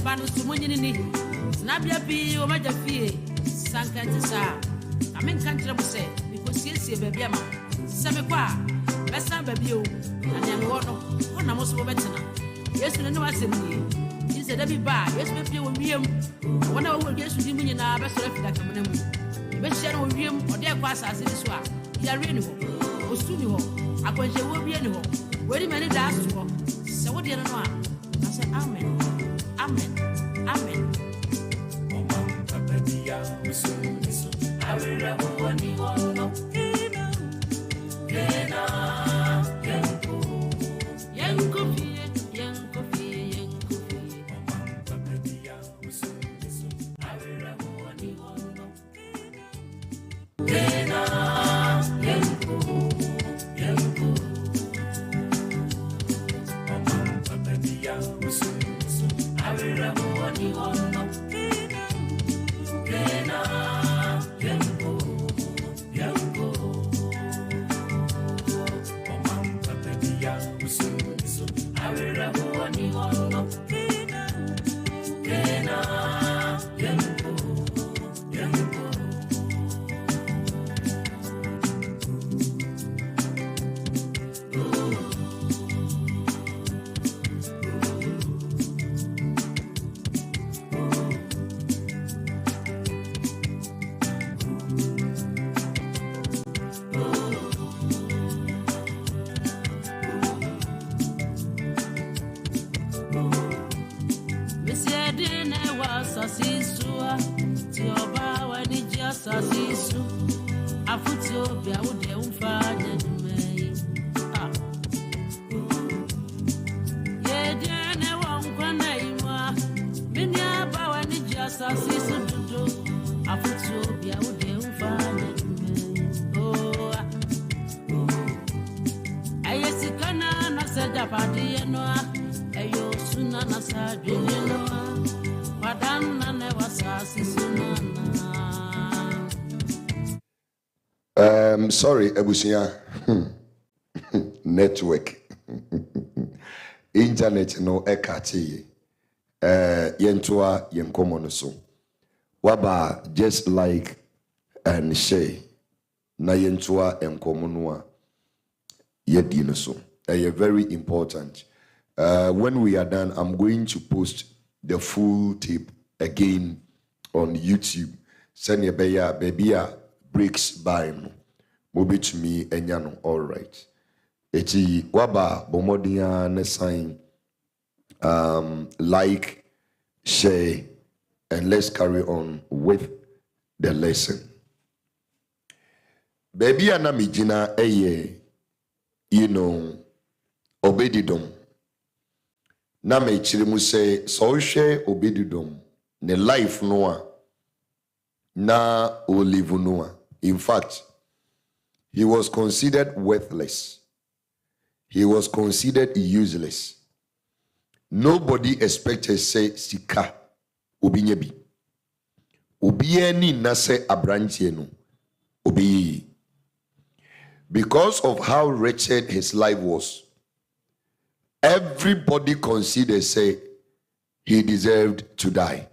banu sumunyi ni snabia bi o maja fie sankante sa amen kantre mo se because siesie ba bia ma se me kwa besa ba bi o na ne me wono ona mo so betena yesu ne no asem ni ti se da bi ba yesu be pie wo wiem wona wo yesu di munyi na be so afida kamena mu be hye wo wiem o de kwa asase ni so a ya re ni ho o su ni ho akwanhye wo bia ni ho wori mani da so ho se wo de no a I say amen amen amen I will have one you want no Sorry, Ebusia. Network. Internet no ekati. Yentua yenkomo so. Waba just like and say na yentua enkomo noa yedi no so. Very important. When we are done, I'm going to post the full tape again on YouTube. Send your baby breaks by no. Mobi to me enyano, all right. Eti waba bomodia ne sign like, share, and let's carry on with the lesson. Baby anamijina eye, you know, obedidom. Na me chirimu say so share obedidom. Ne life noa na o live noa. In fact, he was considered worthless. He was considered useless. Nobody expected say sika obinyebi. Obieni nase abrantieno obi. Because of how wretched his life was, everybody considered say he deserved to die.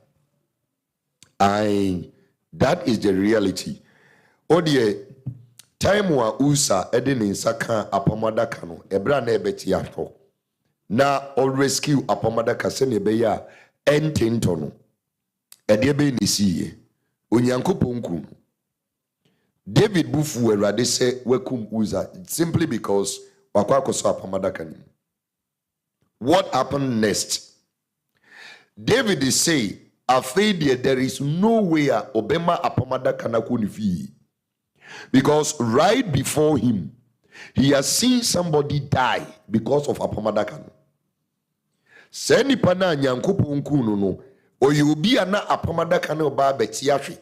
And that is the reality. Oh dear. Time wa usa edin insaka apamadaka no ebra na ebeti ato na all rescue apamadaka se ne be ya entento no ede be ni siye onyankopon kum David bufu erade se wakum usa simply because wakwa akoso apamadaka ni. What happened next? David is say afei there is no way obema apamadaka na kunifi. Because right before him, he has seen somebody die because of apamadaka. Seni pana nyankupu nkunu no, oyubi ana apamadaka no ba betiafi.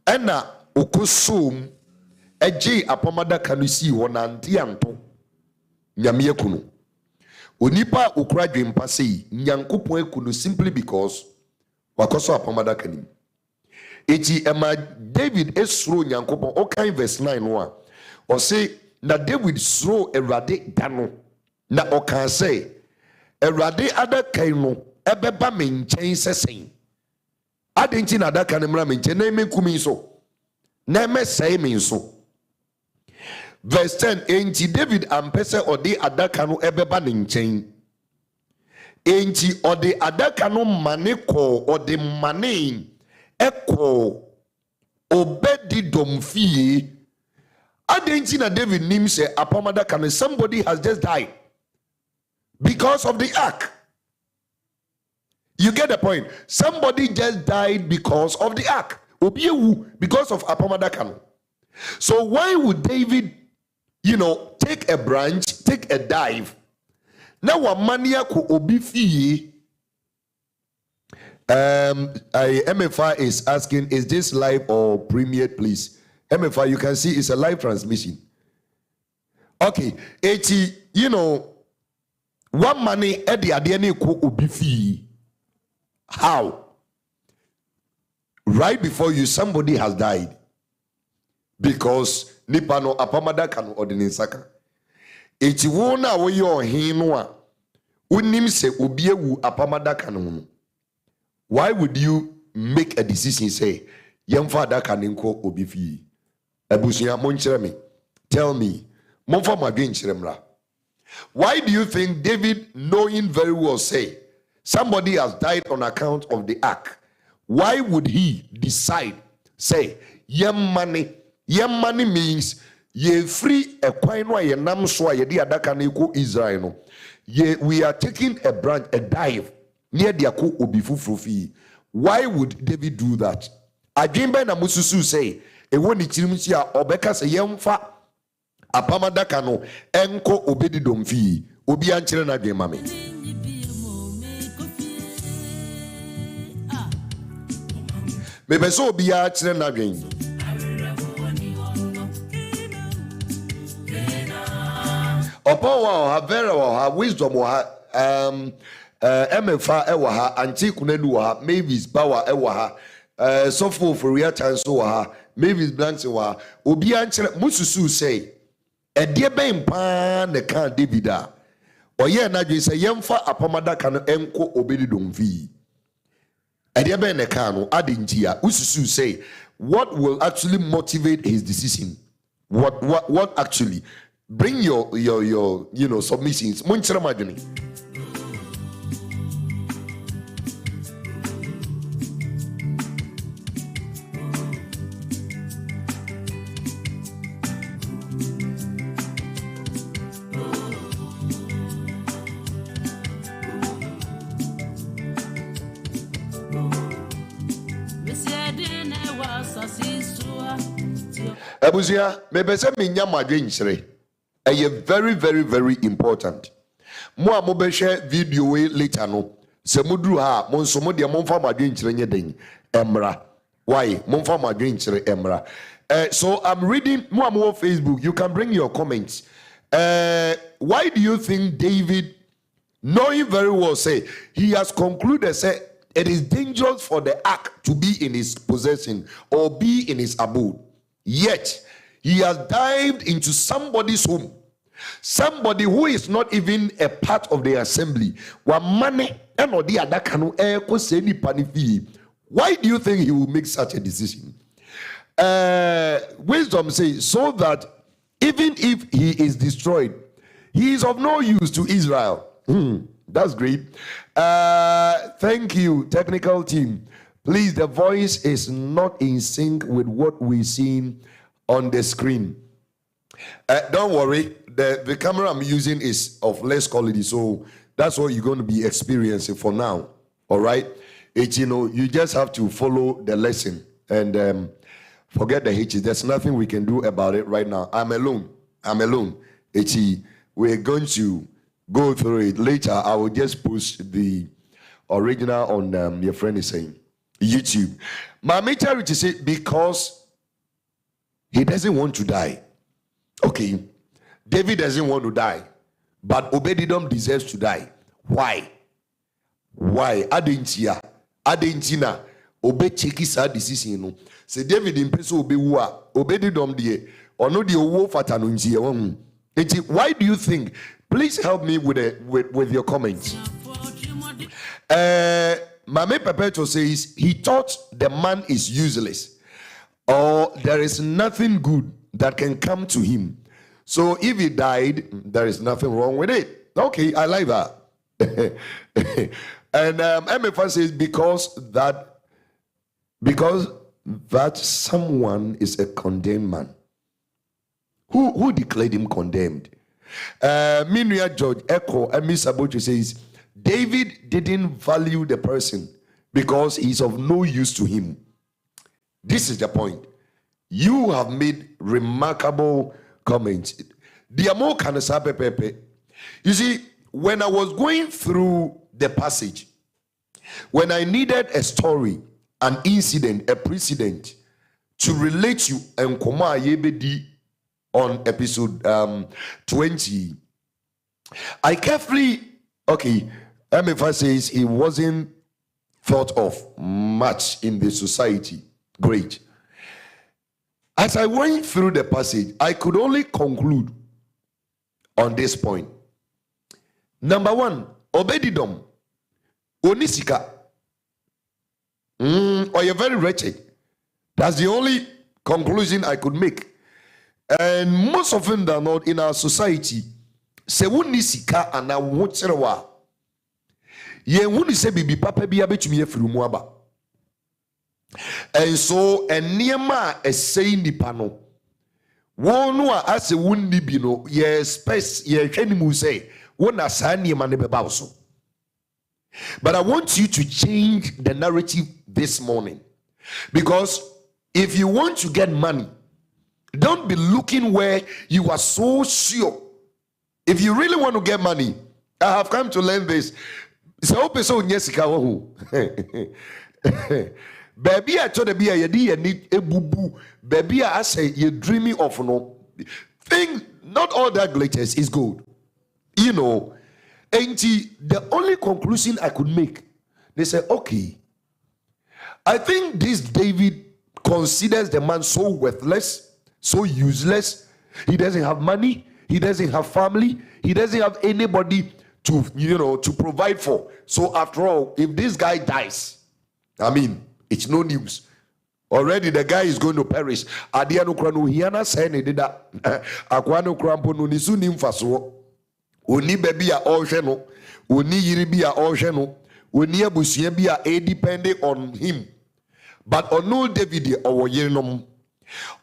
Ena okusum eje apamadaka no si wonanti anto nyamie kunu. Onipa okura dwempa sei nyankupu ekunu simply because wakoso apamadaka ni. Eti ema David esro nyankopon okay verse 9 wa o say na David sro erade dano na o kan say erade ada kan no ebeba me nchen sesen adenchi na adaka no mra me nchen na emekumi so na emesai me so. Verse 10, enti David ampese odi adaka no ebeba ne nchen. Enti odi adaka no mane ko odi mane eko Obedidom fie. Adenchi na David nim se apamadaka no somebody has just died because of the ark. You get the point? Somebody just died because of the ark. Obiewu because of apamadaka no. So why would David, take a branch, take a dive? Now mania ko obi fie. MFI is asking, is this live or premiered, please? MFI, you can see it's a live transmission. Okay, 80, one money at the adiene ko obi fie. How? Right before you, somebody has died. Because nipano apamada kanu ordinensaka. Eti wona wo yo hinwa unim se obiewu apamada kanu. Why would you make a decision say yemfa da kanenko obifi? Ebusuya monchire me. Tell me. Monfa madwen chiremra. Why do you think David, knowing very well, say somebody has died on account of the ark? Why would he decide, say, yem money means ye free a coin wa ye nam so ye di adaka na ko Israel no. We are taking a branch, a dive near the ko obi fufrofi. Why would David do that? Adwemba na mususu say e woni chirimchi a obeka se yemfa apamadaka no enko obedidom fi obi ankyere na adwemma me. Maybe so be a children again. Upon her very well, her wisdom, MFA ewaha, anti kunedu waha, Mavis power ewaha, so for real chance waha, Mavis blanks waha, Obian Mususu say, a dear bain pan the can Davida. Or yeah, na say yemfa apamada can enko obedidum vi. Adiabe nekano adintia ususu say what will actually motivate his decision? What actually? Bring your submissions. Munchira madini. Abuzia, maybe say me nyama dwenchire. Eye very very very important. Mo a mo be share video we later no. Se muduru ha mo nso mo de mo mfa madwenchire nye den. Emra. Why? Mo mfa madwenchire emra. So I'm reading mo on Facebook. You can bring your comments. Why do you think David, knowing very well, say he has concluded say it is dangerous for the ark to be in his possession or be in his abode? Yet, he has dived into somebody's home. Somebody who is not even a part of the assembly. Why do you think he will make such a decision? Wisdom says, so that even if he is destroyed, he is of no use to Israel. That's great. Thank you, technical team. Please, the voice is not in sync with what we're seeing on the screen. Don't worry, the camera I'm using is of less quality, so that's what you're going to be experiencing for now. All right? You just have to follow the lesson and forget the hitches. There's nothing we can do about it right now. I'm alone. We're going to go through it later. I will just post the original on your friend is saying YouTube. My majority say because he doesn't want to die. Okay, David doesn't want to die, but Obededom deserves to die. Why? Adentina obe cheki sa decision no. Say David impeso obe wa Obededom die ono die owo fata no ntie won. Why do you think? Please help me with your comments. Mame Perpetual says he thought the man is useless or there is nothing good that can come to him. So if he died, there is nothing wrong with it. Okay, I like that. And MFA says because that someone is a condemned man. Who declared him condemned? Minya George Echo and Miss Abochi says David didn't value the person because he's of no use to him. This is the point. You have made remarkable comments. You see, when I was going through the passage, when I needed a story, an incident, a precedent to relate to Nkoma Yebedi on episode 20, I carefully, okay, MFA says he wasn't thought of much in the society. Great. As I went through the passage, I could only conclude on this point. Number one, Obedidom, Onisika, or you're very wretched. That's the only conclusion I could make. And most often than not in our society, se Unisika and a Wutserewa. Ye wuni se bibi papa bi abetumi afiri mu aba. And so eniema esei nipa no. Wonu a ase wunni bi no ye space ye hwanimu say wona sa niema ne beba so. But I want you to change the narrative this morning. Because if you want to get money, don't be looking where you are so sure. If you really want to get money, I have come to learn this. So baby, I told be a need a boo. Baby, I say you're dreaming of no thing. Not all that glitters is good. You know, and the only conclusion I could make, they say, okay, I think this David considers the man so worthless, so useless. He doesn't have money. He doesn't have family. He doesn't have anybody to, to provide for. So after all, if this guy dies, I mean, it's no news. Already the guy is going to perish. Adiano kranu hiana sene dida. Akwano krampo no nisu nimfaso. Oni baby a osheno. Oni yiribi a osheno. Oni abusie bi a depending on him. But ono David owo yerenom.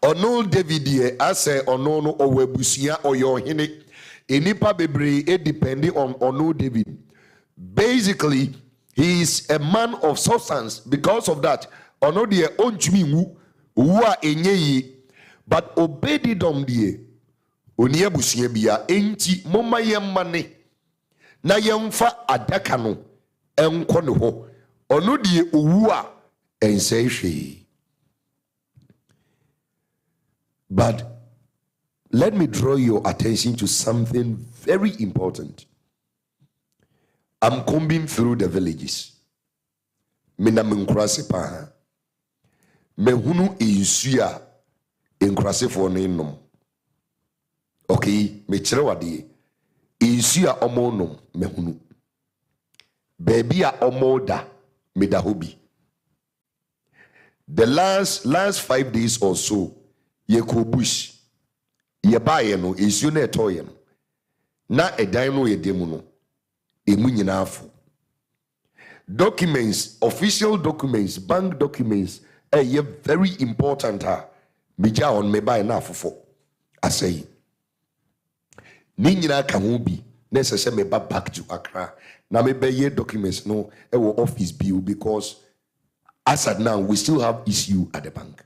Ono David ase ono no owo abusia oyo hene. Enipa bebre depending on ono David. Basically, he is a man of substance. Because of that, ono de ontumi wu a enyeyi, but Obedidom de oni abusia bia enti momma yemmane na yemfa adaka no enko ne ho ono de owu a ensei hwe. But let me draw your attention to something very important. I'm combing through the villages. Mina menkrase pa. Mehunu insuya enkrase fo no nom. Okay, me kire wade. Insuya omo nom mehunu. Baby a omo da me da hobi. The last 5 days or so, ye ko bush. Ye baye no insuya na etoye no. Na edan no ye demu no. Emu nyina afo. Documents, official documents, bank documents, very important. Mija on me buy na afofo. I say. Ni nyina ka ho bi. Necessary me back to Accra. Na me buy documents no ewo office bill because as at now we still have issue at the bank.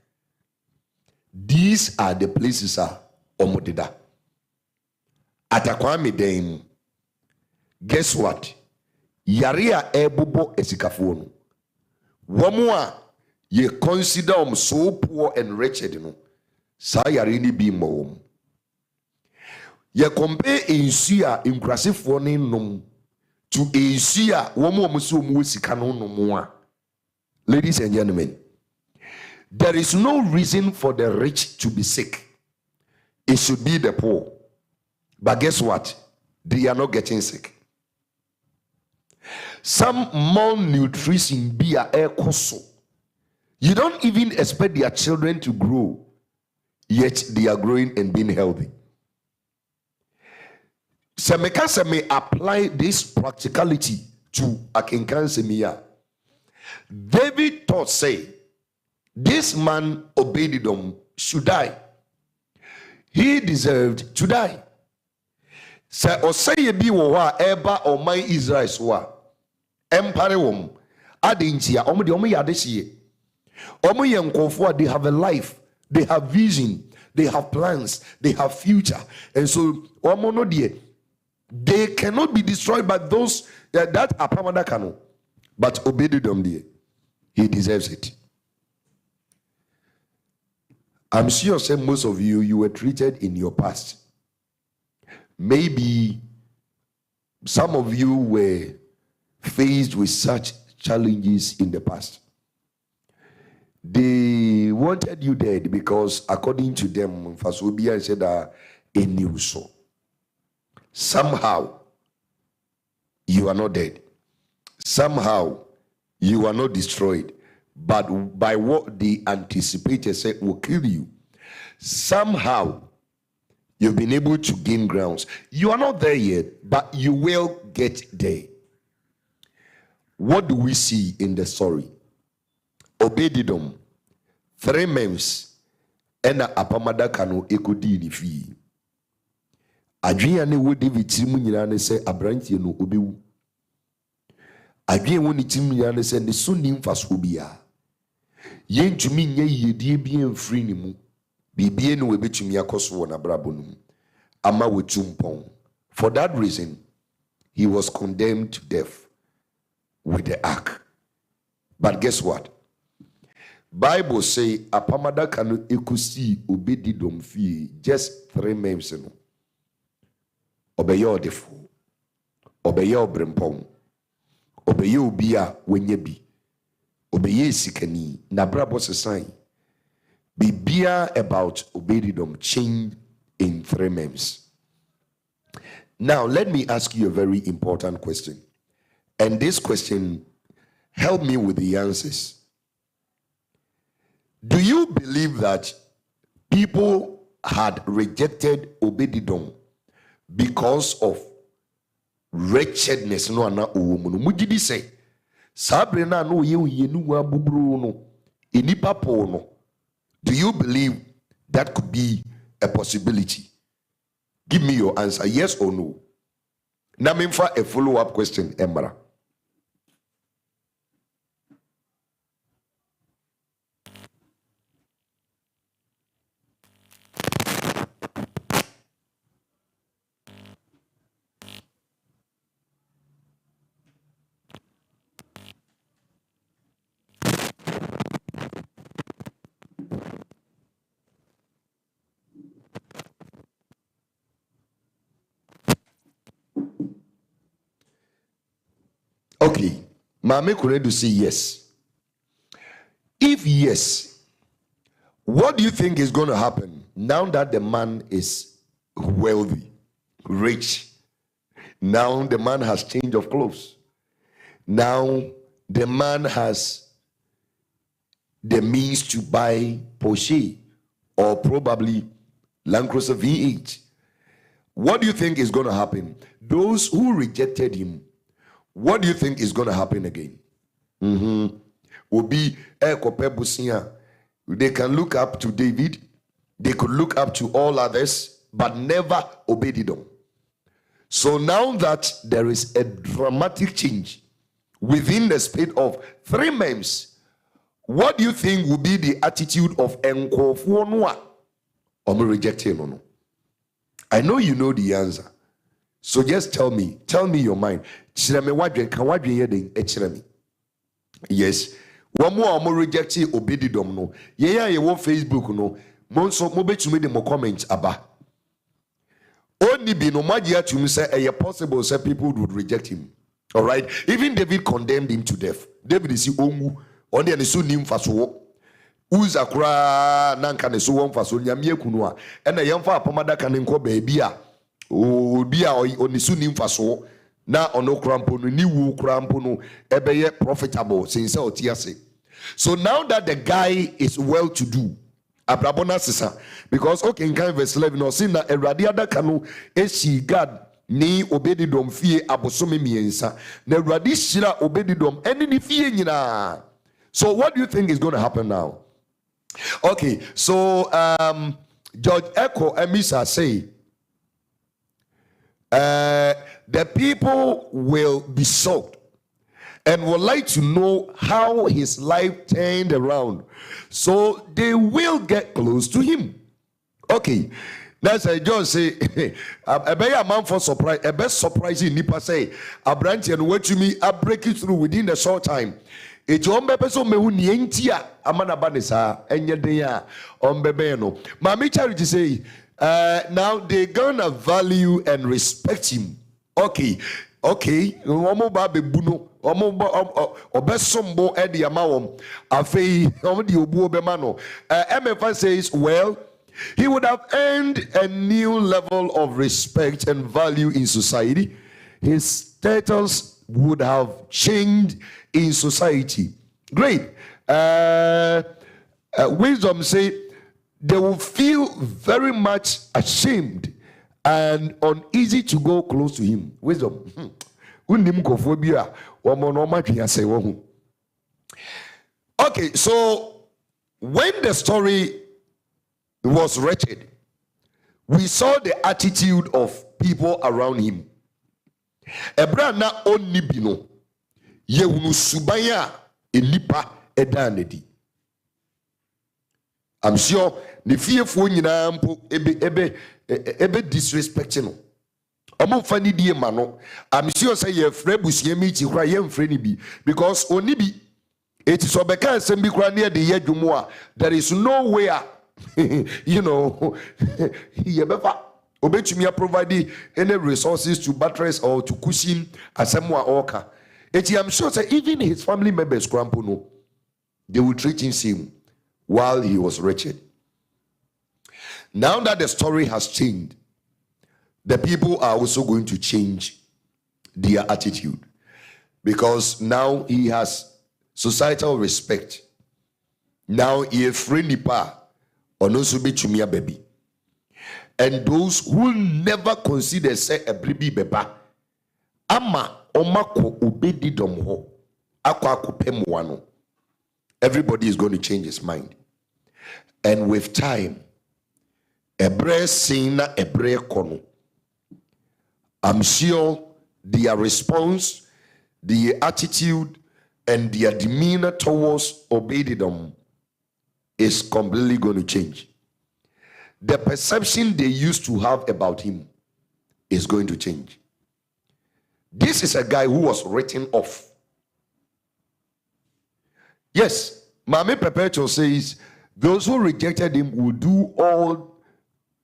These are the places omodeda. Atakwame dem. Guess what? Yaria ebobo esikafuo no. Womo a ye consider so poor and wretched no. Sa yare ni bi mo. Ye compare ensu a nkrasefo ne nom to ensu a womo so mu sika no nom a. Ladies and gentlemen, there is no reason for the rich to be sick. It should be the poor. But guess what? They are not getting sick. Some malnutrition be a air koso. You don't even expect their children to grow, yet they are growing and being healthy. Semeka may apply this practicality to Akinkan Semia. David thought, say, this man Obededom should die. He deserved to die. Say Oseye bi wo wa eba oman Israel so a empare wom adintia omo de omo yade hye. Omo ye nkofo, they have a life, they have vision, they have plans, they have future. And so omo no de, they cannot be destroyed by those that apamada kano. But Obededom de, he deserves it. I'm sure say most of you were treated in your past. Maybe some of you were faced with such challenges in the past. They wanted you dead because according to them, Fasobia said that a new so. Somehow you are not dead. Somehow you are not destroyed. But by what they anticipated said will kill you. Somehow you've been able to gain grounds. You are not there yet, but you will get there. What do we see in the story? Obededom, 3 months, and apamada kano ekodi ni fi. Adwenya ne wo David timu nyina ne se abrantie no obewu. Adwenya wo ni timu nyina ne se ne so ni mfaso bia. Yentumi nya yedie bi emfiri ni mu. Bibie no webetumi akoso na brabo no. Ama wetumpon. For that reason, he was condemned to death with the ark. But guess what? Bible say apamada kanu ekusi Obededom fi just 3 months no. Obeye odefo. Obeye obrempon. Obeye obi a wenye bi. Obeye sikani na brabo sesan. Bibia about Obededom changed in 3 months. Now let me ask you a very important question. And this question, help me with the answers. Do you believe that people had rejected Obededom because of wretchedness? No, ana owomuno. Mujidi say, sabre na no ye yenu wa buburu no, enipa po no. Do you believe that could be a possibility? Give me your answer, yes or no. Now, for a follow-up question, Emra. Okay, Mame Kuredu say yes. If yes, what do you think is going to happen now that the man is wealthy, rich? Now the man has change of clothes. Now the man has the means to buy Porsche or probably Land Cruiser V8. What do you think is going to happen? Those who rejected him, what do you think is going to happen again? Will be they can look up to David, they could look up to all others, but never Obededom. So now that there is a dramatic change within the space of 3 months, what do you think will be the attitude of Enkofu Noa or rejecting no? I know you know the answer. So just tell me your mind. Yes. One more rejecting Obededom no. Yeah, you want Facebook no. Monso mo betumi de mo comments aba. Only be no magia to me say a possible say people would reject him. All right. Even David condemned him to death. David is ongu only and so nim faso. Uza kura nanka ne so won faso nyame kunu a. E na yemfa apamada kan nko baby a. Obi a onisu nim faso. na ono krampo no ni wu krampo no ebeye profitable since otiase. So now that the guy is well to do, abrabona sisa, because okay in kind verse 11 no sin na Awurade adaka no esi God ni Obededom fie abosome miensa na Awurade shira Obededom eni ni fie nyina. So what do you think is going to happen now? Okay, so George Echo Emisa say the people will be shocked and would like to know how his life turned around, so they will get close to him. Okay, that's a John say a man for surprise, a best surprising nipa say a branch and what you mean I break it through within a short time. It's on bepeso me hu nientia amana banisa enye deya on bebeno. Mami Charity say now they gonna value and respect him. Okay, omo ba bebuno omo obesombo e de amawom afei omo de obu obema no. MFA says, well, he would have earned a new level of respect and value in society. His status would have changed in society. Great. Wisdom say they will feel very much ashamed and uneasy to go close to him. Wisdom. Okay, so when the story was wretched, we saw the attitude of people around him. Ebrana onibino yehunu subaya enipa edanedi. I'm sure the fearful nyina mpo ebe disrespecting no. Omo fani die mano. I'm sure say ye frebusie mi chi kra ye mfre ni bi because oni bi it is obeka asem bi kra na de ye dwumo a there is no way you know ye befa obetumi provide any resources to buttress or to cushion asemwa oka. I'm sure that even his family members crampo no, they will treat him same while he was wretched. Now that the story has changed, the people are also going to change their attitude because now he has societal respect. Now he is free nipa or no subi chumia baby. And those who never consider say a baby beba ama omako Obededom ho akwa akopem wano. Everybody is going to change his mind. And with time, ebre sina ebre kono. I'm sure their response, their attitude, and their demeanor towards Obededom is completely going to change. The perception they used to have about him is going to change. This is a guy who was written off. Yes, Mame Perpetual says those who rejected him will do all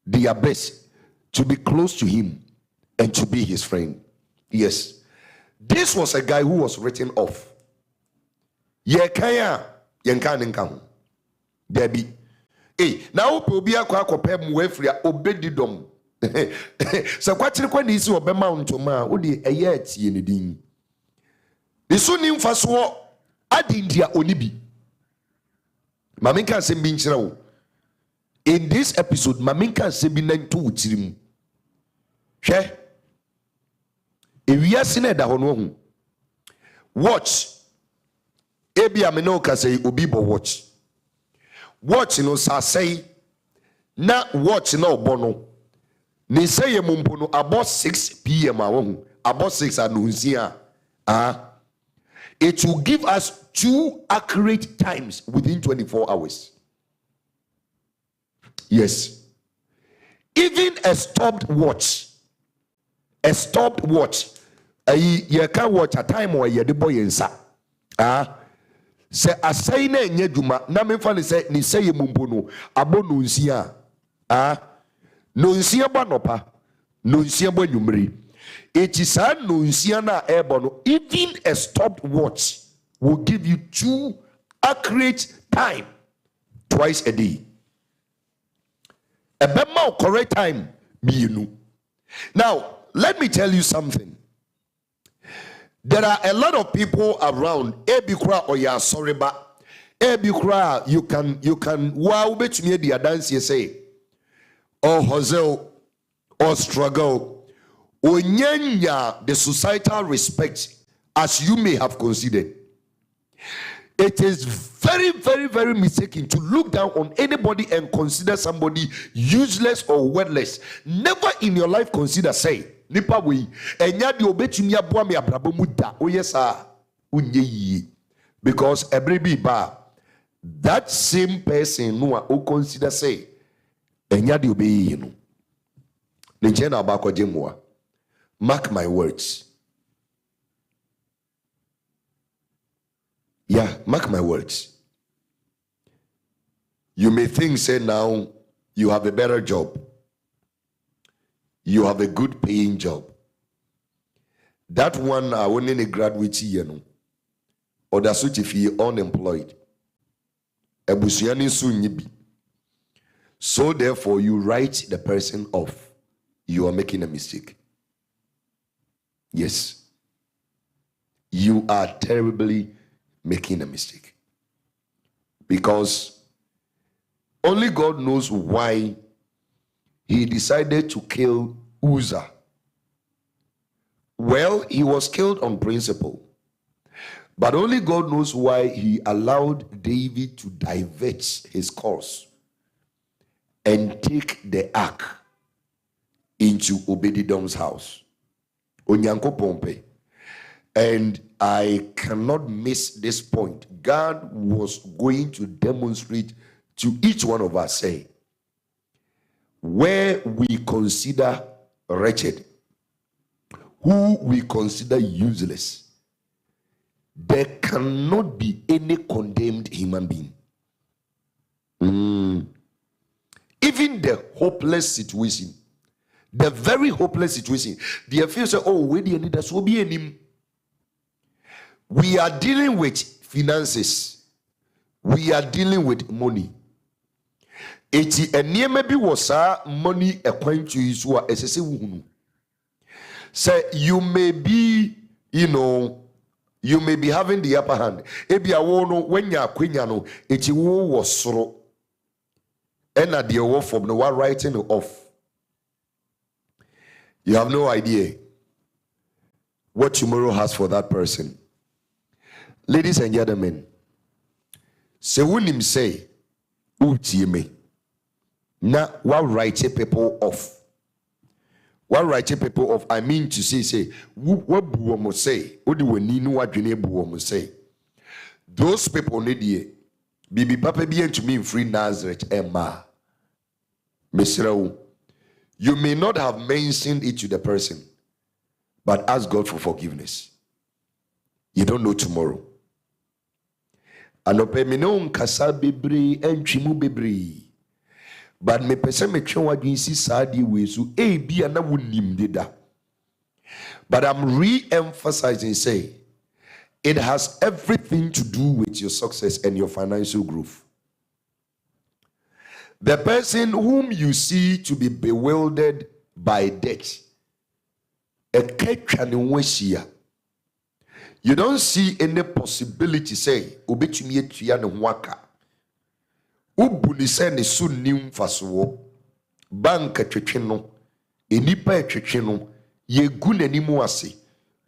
their best to be close to him and to be his friend. Yes, this was a guy who was written off. Yekaya yenkaninkahu. Debbie. Now Pobia Quakopem Wefria Obededom. So kwatiri kwa nisi obema untoma udi ayet yenidin. Isuni mfaswo adindia onibi. Maminka sembi nchirawo. In this episode, maminka sembi nantu utirimu. She ewiya sine da hono hu. Watch. Ebi ameno ka say obibo watch. Watch no sa say na watch na obono. Ni say mumpono about 6 p.m. about 6 anunsia. It will give us 2 accurate times within 24 hours. Yes. Even a stopped watch. You can watch a time where you're the boy inside. Se asai na enye dwuma na memfa ne se ni sey mumpono abo no nsia no nsia ba nopa no nsia ba nwumre eti sa no nsia na ebo no even a stopped watch will give you 2 accurate time twice a day. A bema correct time bienu. Now let me tell you something. There are a lot of people around. Ebikra or ya sorry ba. Ebikra you can wow bet me the dance you say. Or hustle or struggle. Or nyanya the societal respect as you may have considered. It is very, very, very mistaken to look down on anybody and consider somebody useless or worthless. Never in your life consider say, nipa we enya di obetumi aboa me abrabo mu da. Oh yes sir. Unye because every be ba that same person no o consider say enya di obeyi no. Nche na ba kwaje moa. Mark my words. Yeah, mark my words. You may think, say now, you have a better job. You have a good paying job. That one, I want any graduate, you know. Or that's what if you're unemployed. So therefore, you write the person off. You are making a mistake. Yes. You are terribly making a mistake, because only God knows why he decided to kill Uzzah. Well, he was killed on principle, but only God knows why he allowed David to divert his course and take the ark into Obed-Edom's house. Onyanko Pompe. And I cannot miss this point. God was going to demonstrate to each one of us, say, where we consider wretched, who we consider useless, there cannot be any condemned human being. Even the hopeless situation, the very hopeless situation, the few say, oh, where do you need us? Will be any. We are dealing with finances. We are dealing with money. Eti eniyeme bi was money to use wa esese wuhunu. Say you may be, you may be having the upper hand. Ebi awo no when ya kwenya no eti wo wasoro. Ena de wo from no one writing off. You have no idea what tomorrow has for that person. Ladies and gentlemen, se wunim say utie me na wa write people off. What write people off? I mean to say what buomo say odi wani no wadwene buomo say. Those people need ye bibi papa bi entumi free Nazareth Emma. Mesrao, you may not have mentioned it to the person, but ask God for forgiveness. You don't know tomorrow. Anope me no nkasa bebre entwimu bebre. But me pese me twen wadwen si saadi we so e bia na wonim deda. But I'm re-emphasizing say it has everything to do with your success and your financial growth. The person whom you see to be bewildered by debt, you don't see any possibility say obetumi etua ne ho aka. Ubuni se ne so nim faso bank twetwe no enipa twetwe no yegu nanimu ase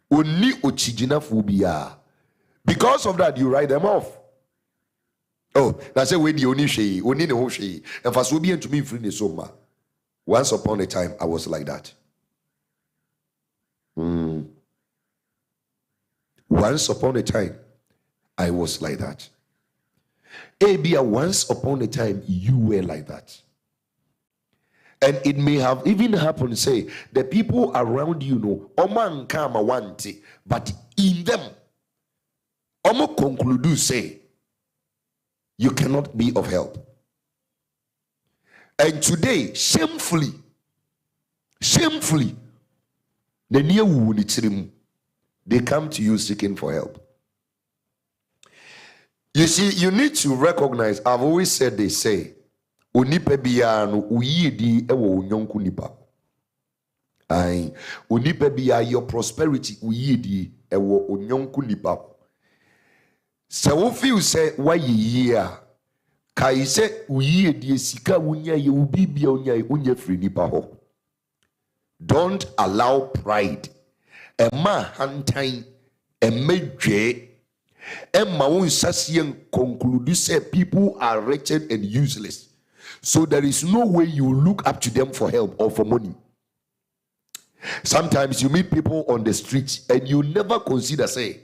oni ochiginafo bia. Because of that you write them off. Oh, that's say we the oni hwe oni ne ho hwe and faso bi entumi free ne so ma. Once upon a time I was like that. Once upon a time, I was like that. Abia, once upon a time, you were like that. And it may have even happened, say, the people around you know, Oman kama wanti, but in them, Omo conclude say, you cannot be of help. And today, shamefully, the near wound they come to you seeking for help. You see, you need to recognize, I've always said, they say, Onipe biya no uyidi ewo unyonku nipa. Onipe biya your prosperity uyidi ɛwɔ onyonku nipa ho. Sɛ wo feel sɛ wayi yie a kai sɛ uyi die sika wunya ye ubibia unya free nipa ho. Don't allow pride. Emma hantain emedwe emma won sasien conclude say people are wretched and useless. So there is no way you look up to them for help or for money. Sometimes you meet people on the street and you never consider say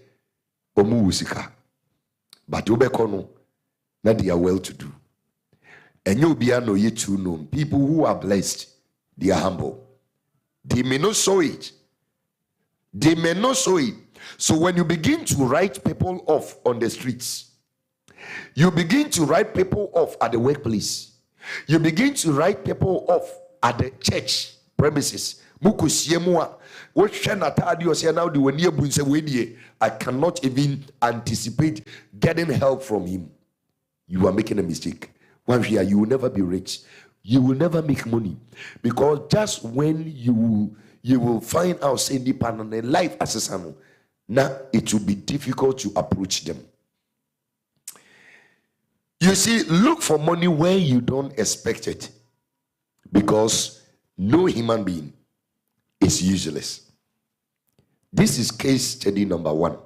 omu usika. But obekono na they are well to do. And you'll be no yet to know people who are blessed, they are humble. They may not show it. They may not show it. So when you begin to write people off on the streets, you begin to write people off at the workplace, you begin to write people off at the church premises. I cannot even anticipate getting help from him. You are making a mistake. One year you will never be rich. You will never make money, because just when you will find out saying the pan on a life assessment, now it will be difficult to approach them. You see, look for money where you don't expect it, because no human being is useless. This is case study number 1.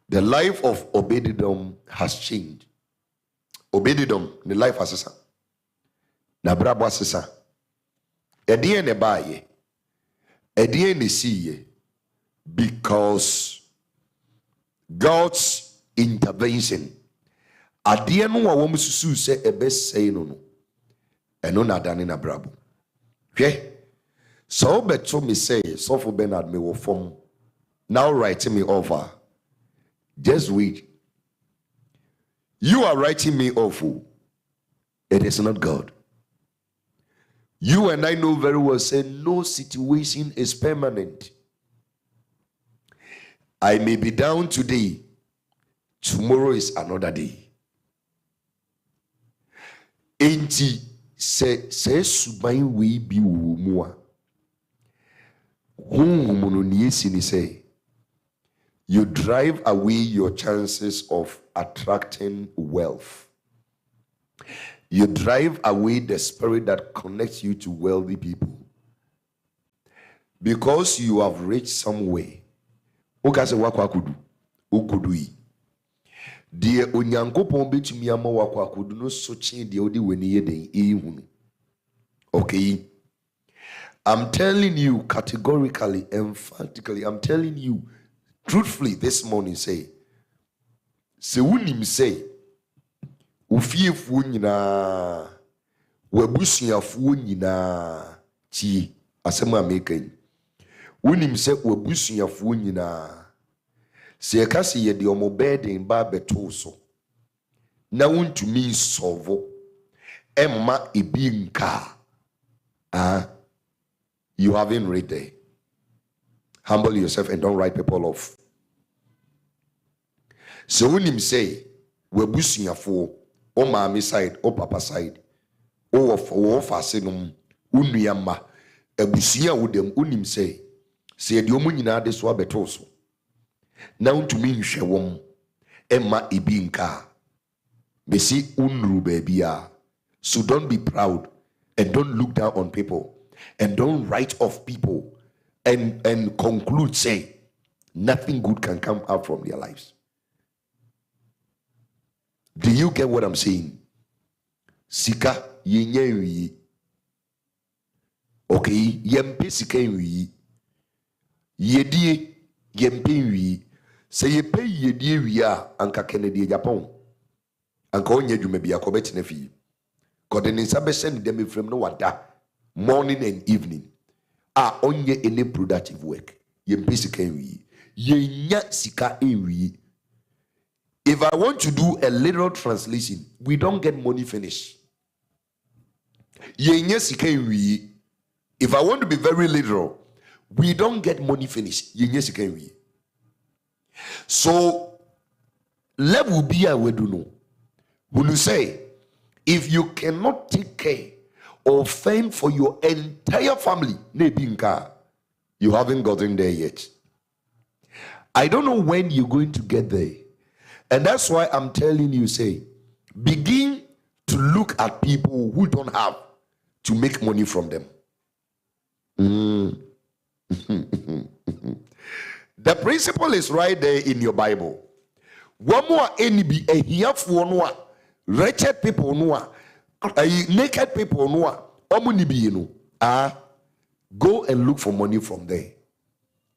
The life of Obededom has changed. Obededom, the life assessment. Na brabo asesa edie ne baaye edie ne siye, because God's intervention adie no wa wom susu se ebesei no eno na dane na brabo hwe so beto me say so for Bernard me wo form now writing me over. Just wait, you are writing me off. It is not God. You and I know very well, say no situation is permanent. I may be down today, tomorrow is another day. Enti se subai we bi wo ni say you drive away your chances of attracting wealth. You drive away the spirit that connects you to wealthy people, because you have reached somewhere. Okase wakwa kudu, ukudui. Die onyankopon betumi ama wakwa kudu no sochi die odi weni yeden ehunu. Okay. I'm telling you categorically, emphatically, I'm telling you truthfully this morning, say, se wunim say, ufiefu nyina wabusuafu nyina ti asema American wonim se wabusuafu nyina se yakase ye de omo burden ba beto so na wontumi solve emma ebi nka you haven't read there. Humble yourself and don't write people off. So wonim say wabusuafu o maami side, o papa side, o fasenum, unuyama, ebusia udem, unim say de omu nyina de so abeto so. Na untumi nhwe wom, emma ibi nka. Besi unru babia. So don't be proud and don't look down on people and don't write off people and conclude say nothing good can come out from their lives. Do you get what I'm saying? Sika yenye wi. Okay, yempe sika wi. Yedie yempe wi. Se yepe yedie wi a anka Kennedy Japan. Anka onye dwuma bia ko betina fi. God den sabe send them from no wada morning and evening. Onye any productive work. Yempe sika wi. Yenya sika wi. If I want to do a literal translation, we don't get money finished. If I want to be very literal, we don't get money finished. So, level be a we do know. Will you say, if you cannot take care or fend for your entire family, you haven't gotten there yet. I don't know when you're going to get there. And that's why I'm telling you, say, begin to look at people who don't have to make money from them. The principle is right there in your Bible. One more enemy, a here for no wretched people no, naked people no, go and look for money from there.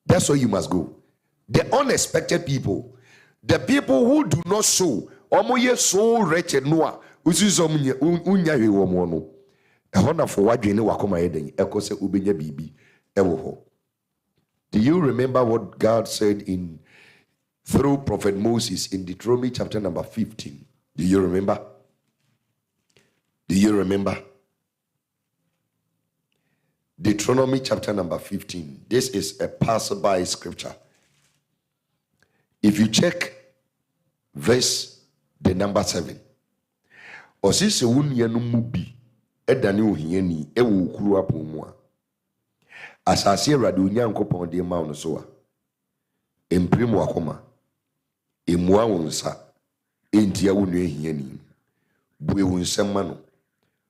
That's where you must go. The unexpected people, the people who do not show, omoye so wretched no, usizo unya hewo mo no. Ehona for wadwene wakoma yeden, ekose ubenya bibi ewo ho. Do you remember what God said through Prophet Moses in Deuteronomy chapter number 15? Do you remember? Do you remember? Deuteronomy chapter number 15. This is a passerby scripture. If you check verse the number 7. Osise wunya no mubi edane ohiani ewo kuru apomwa. Asase Awurade Onyankopɔn de ma wo so a emprim wakoma emua wo nsa entia wo nua hiani bue wo nsɛm ma no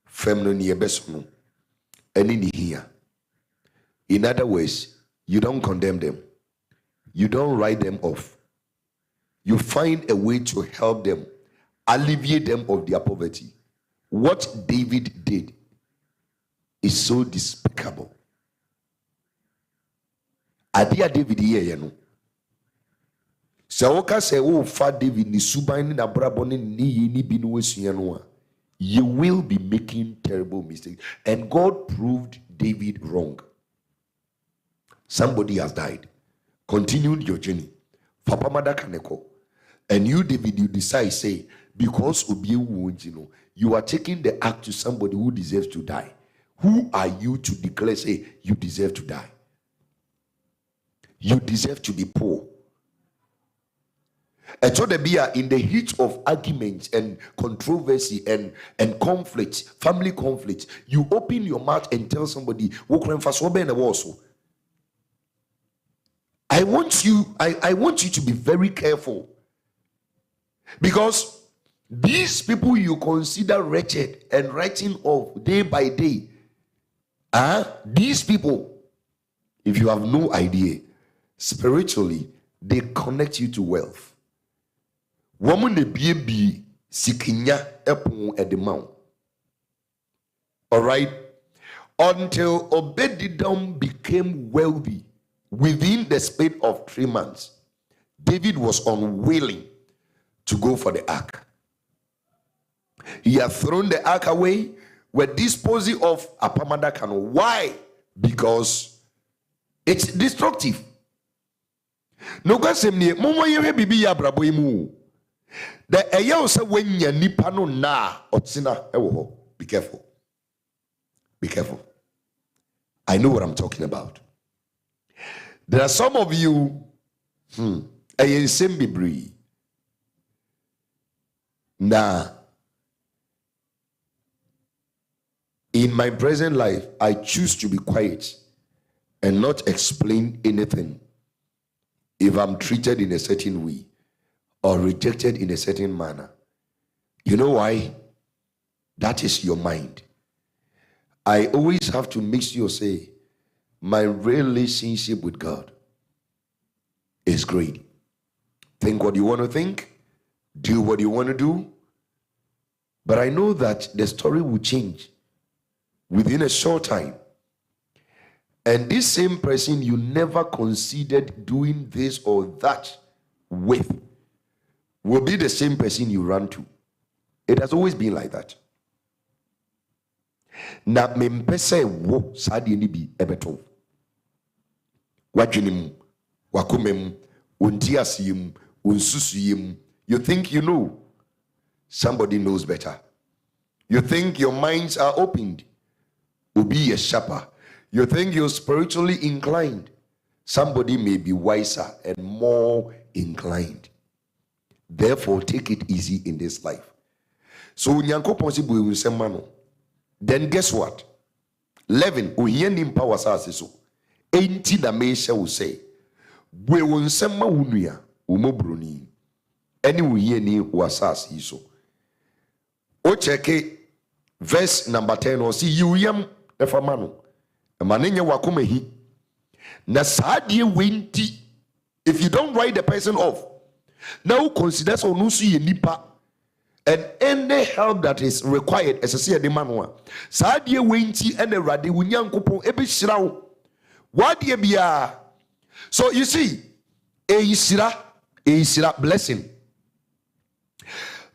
fem no ne yebeso no ani ni hia. In other words, you don't condemn them, you don't write them off, you find a way to help them, alleviate them of their poverty. What David did is so despicable. Adia David ye no. Sawoka se wo fa David ni suban ni na brabo ni ni bi no wasua no a, you will be making terrible mistakes. And God proved David wrong. Somebody has died. Continue your journey. Fapamada kaneko. And you, David, you decide, say, because you are taking the act to somebody who deserves to die. Who are you to declare, say, you deserve to die? You deserve to be poor. And so in the heat of arguments and controversy and conflicts, family conflicts, you open your mouth and tell somebody, I want you to be very careful. Because these people you consider wretched and writing off day by day, these people, if you have no idea, spiritually, they connect you to wealth. Woman de be sikinya epon edemount. All right, until Obed-Edom became wealthy within the space of 3 months, David was unwilling to go for the ark. He had thrown the ark away, were disposing of Apamadakan. Why? Because it's destructive. No kwasemnie momo yewe bibi ya brabo imu. The eya say when ya nipa no na otsina ewo ho. Be careful. Be careful. I know what I'm talking about. There are some of you Nah, in my present life, I choose to be quiet and not explain anything if I'm treated in a certain way or rejected in a certain manner. You know why? That is your mind. I always have to make sure, say, my relationship with God is great. Think what you want to think, do what you want to do. But I know that the story will change within a short time. And this same person you never considered doing this or that with will be the same person you run to. It has always been like that. Na mempese wo sadi ni bi ebeto. Wadwenem, wakomem, untiasiem, unsusuyem. You think you know. Somebody knows better. You think your minds are opened. Be a sharper. You think you're spiritually inclined. Somebody may be wiser and more inclined. Therefore, take it easy in this life. So, then guess what? 11. Uhieni power so. 80 the measure will say. we won sema wunuya umobroni any we ni wasas iso o check verse number 10 or see you yam efamano manenye wakomahi na saadie wenti. If you don't write the person off, now consider so no see nipa and any help that is required as a see the manwa saadie wenti and erade wunyankopon ebe shirawo wadie bia. So you see, a blessing.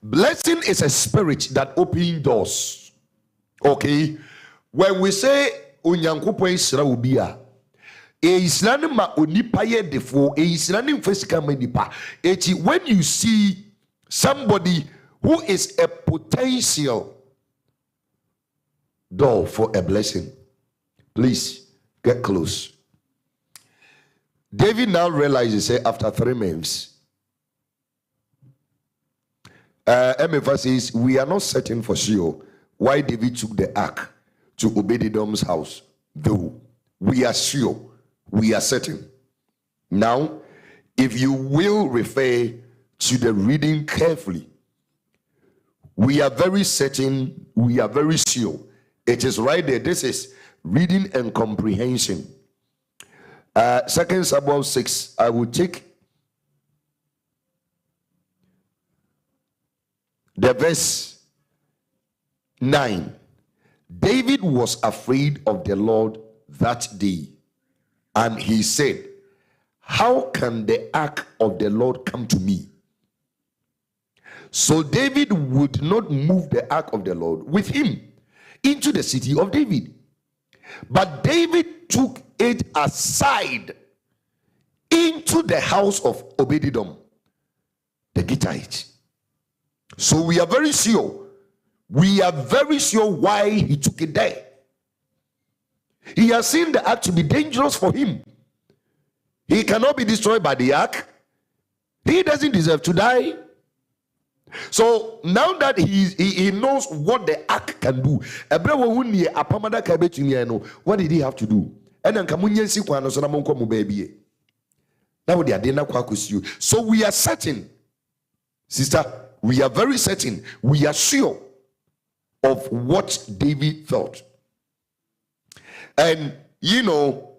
Blessing is a spirit that opens doors. Okay, when we say unyankopon isra ubia, isra ma onipa ye defo, isra ni mfesika manipa. When you see somebody who is a potential door for a blessing, please get close. David now realizes, say, after 3 months, MFA says, we are not certain for sure why David took the ark to Obed-Edom's house, though we are sure, we are certain. Now, if you will refer to the reading carefully, we are very certain, we are very sure. It is right there. This is reading and comprehension. 2 Samuel 6, I will take the verse 9. David was afraid of the Lord that day, and he said, how can the ark of the Lord come to me? So David would not move the ark of the Lord with him into the city of David, but David took it aside into the house of Obed-Edom the Gittite. So we are very sure why he took it there. He has seen the ark to be dangerous for him. He cannot be destroyed by the ark. He doesn't deserve to die. So now that he knows what the ark can do, what did he have to do? So we are certain, sister, we are very certain, we are sure of what David felt. And you know,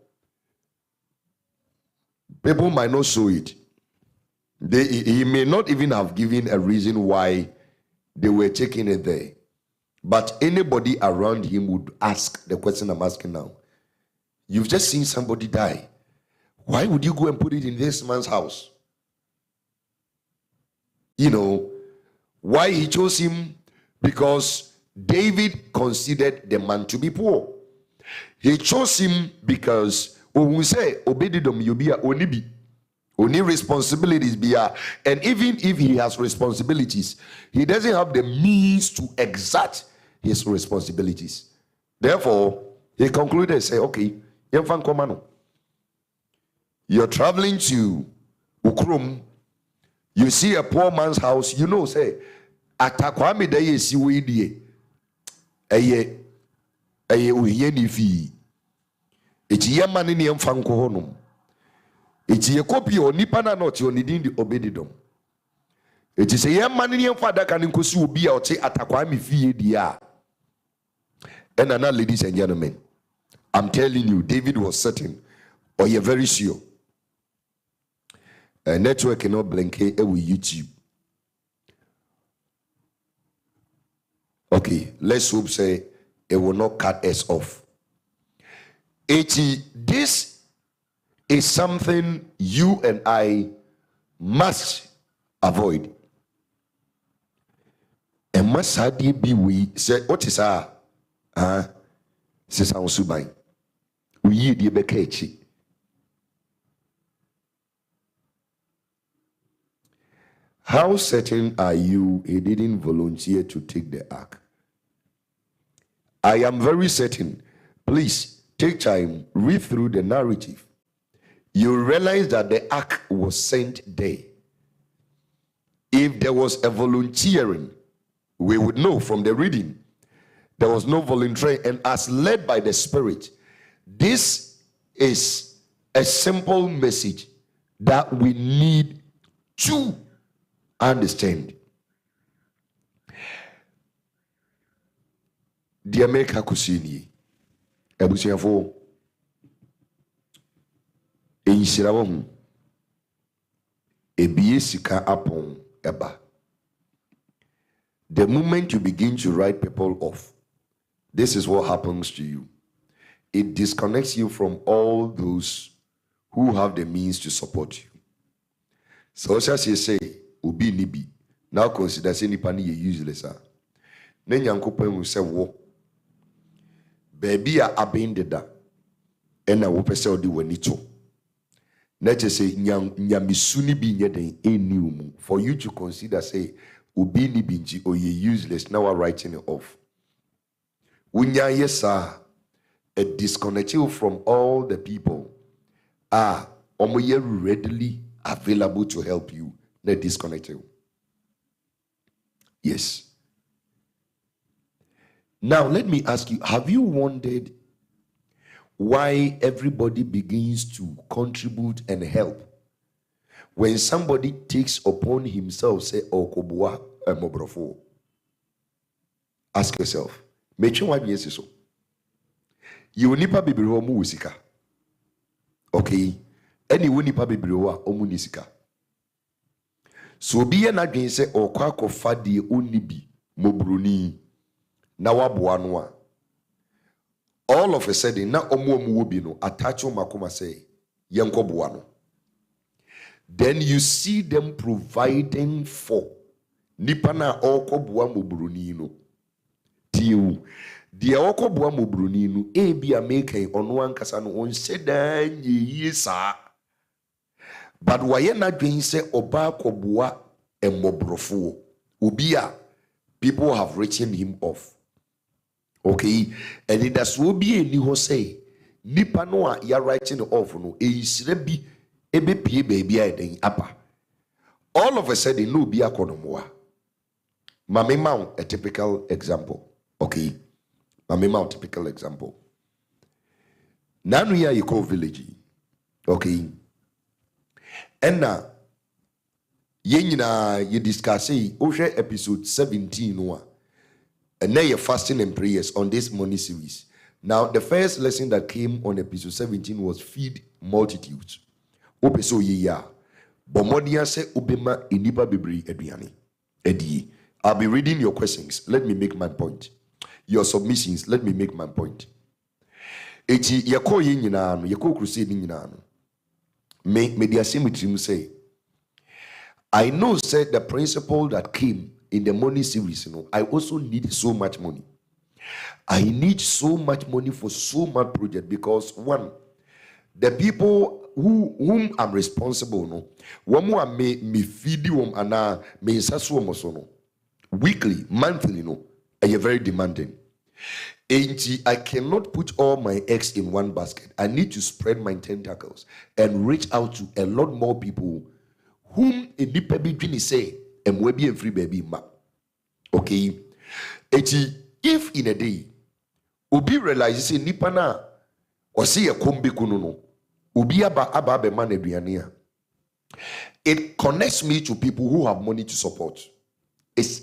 people might not show it. He may not even have given a reason why they were taking it there. But anybody around him would ask the question I'm asking now. You've just seen somebody die. Why would you go and put it in this man's house? You know, why he chose him? Because David considered the man to be poor. He chose him because when we say Obed-Edom, you be a onibi. Only responsibilities be a, and even if he has responsibilities, he doesn't have the means to exert his responsibilities. Therefore, he concluded, say, okay, you're traveling to Ukrum, you see a poor man's house, you know, say, atakwame da ye si we die. Eye uye ni fi. Eti ye mani ni emfa nko honum. Eti ye kopi onipa na not oni din di Obed-Edom. Eti se ye mani ni emfa da kan nkosi obi a ote atakwame fi die a. And now, ladies and gentlemen, I'm telling you, David was certain, or you're very sure. A network cannot blink with YouTube. Okay, let's hope say it will not cut us off. This is something you and I must avoid. And must be we say what is our Sisa Usubai. We di bekechi. How certain are you he didn't volunteer to take the ark? I am very certain. Please take time, read through the narrative. You realize that the ark was sent there. If there was a volunteering, we would know from the reading. There was no volunteering, and as led by the Spirit, this is a simple message that we need to understand. The America kusini ebusiafo enhyira wo hu ebie sika apon eba. The moment you begin to write people off, this is what happens to you. It disconnects you from all those who have the means to support you. So as you say, ubi nibi, now consider say nipa ni useless. Ne nyankopon hu say wo baby a abendeda ena wo pese odi wani to. Na je say nyamisu ni bi nyeden eni for you to consider say ubi nibi nji or you useless, now are writing it off. Unya yesa a disconnect you from all the people omoye readily available to help you. They disconnect you. Yes. Now let me ask you, have you wondered why everybody begins to contribute and help when somebody takes upon himself say okobua mobrofo? Ask yourself, make sure why yes so. You nipa bibiri ho mu wusika. Okay. Any nipa bibiri ho omu nisika. So be na dwen se okwa akofa de onibi mobroni na waboa no a. All of a sudden na omu wo bi no attach makoma say yenkoboa no. Then you see them providing for nipa na okoboa mobroni no. Tiu the okoboa mobroni no ebi ameke ono ankasa no onseda nyi sa. But why na dwen say oba koboa emobrofo ubia people have written him off. Okay, and it does will be any ho say nipa no a ya writing off no eyisire bi ebepie baby aden apa. All of a sudden no bi akonomoa. Mame mount a typical example. Okay, mame mount typical example. Nanu ya yiko village. Okay. And now, you discuss episode 17 and now you're fasting and prayers on this money series. Now, the first lesson that came on episode 17 was feed multitudes. Ope so ye ya. Bomodia se ubema iniba bibri eduani. Edi. I'll be reading your questions. Let me make my point. Your submissions. Let me make my point. Eti yako ye nyinano, yako crusade nyinano. Me the asymmetry say, I know said the principle that came in the money series, I also need so much money. I need so much money for so much project because one, the people whom I'm responsible, one more me feed you and me sasu weekly, monthly, and you're very demanding. I cannot put all my eggs in one basket. I need to spread my tentacles and reach out to a lot more people whom a nipa bi say and we be a free baby ma. Okay. If in a day ubi realizes say nipa na or see a kombi kununo ubi aba be man eduania. It connects me to people who have money to support. It's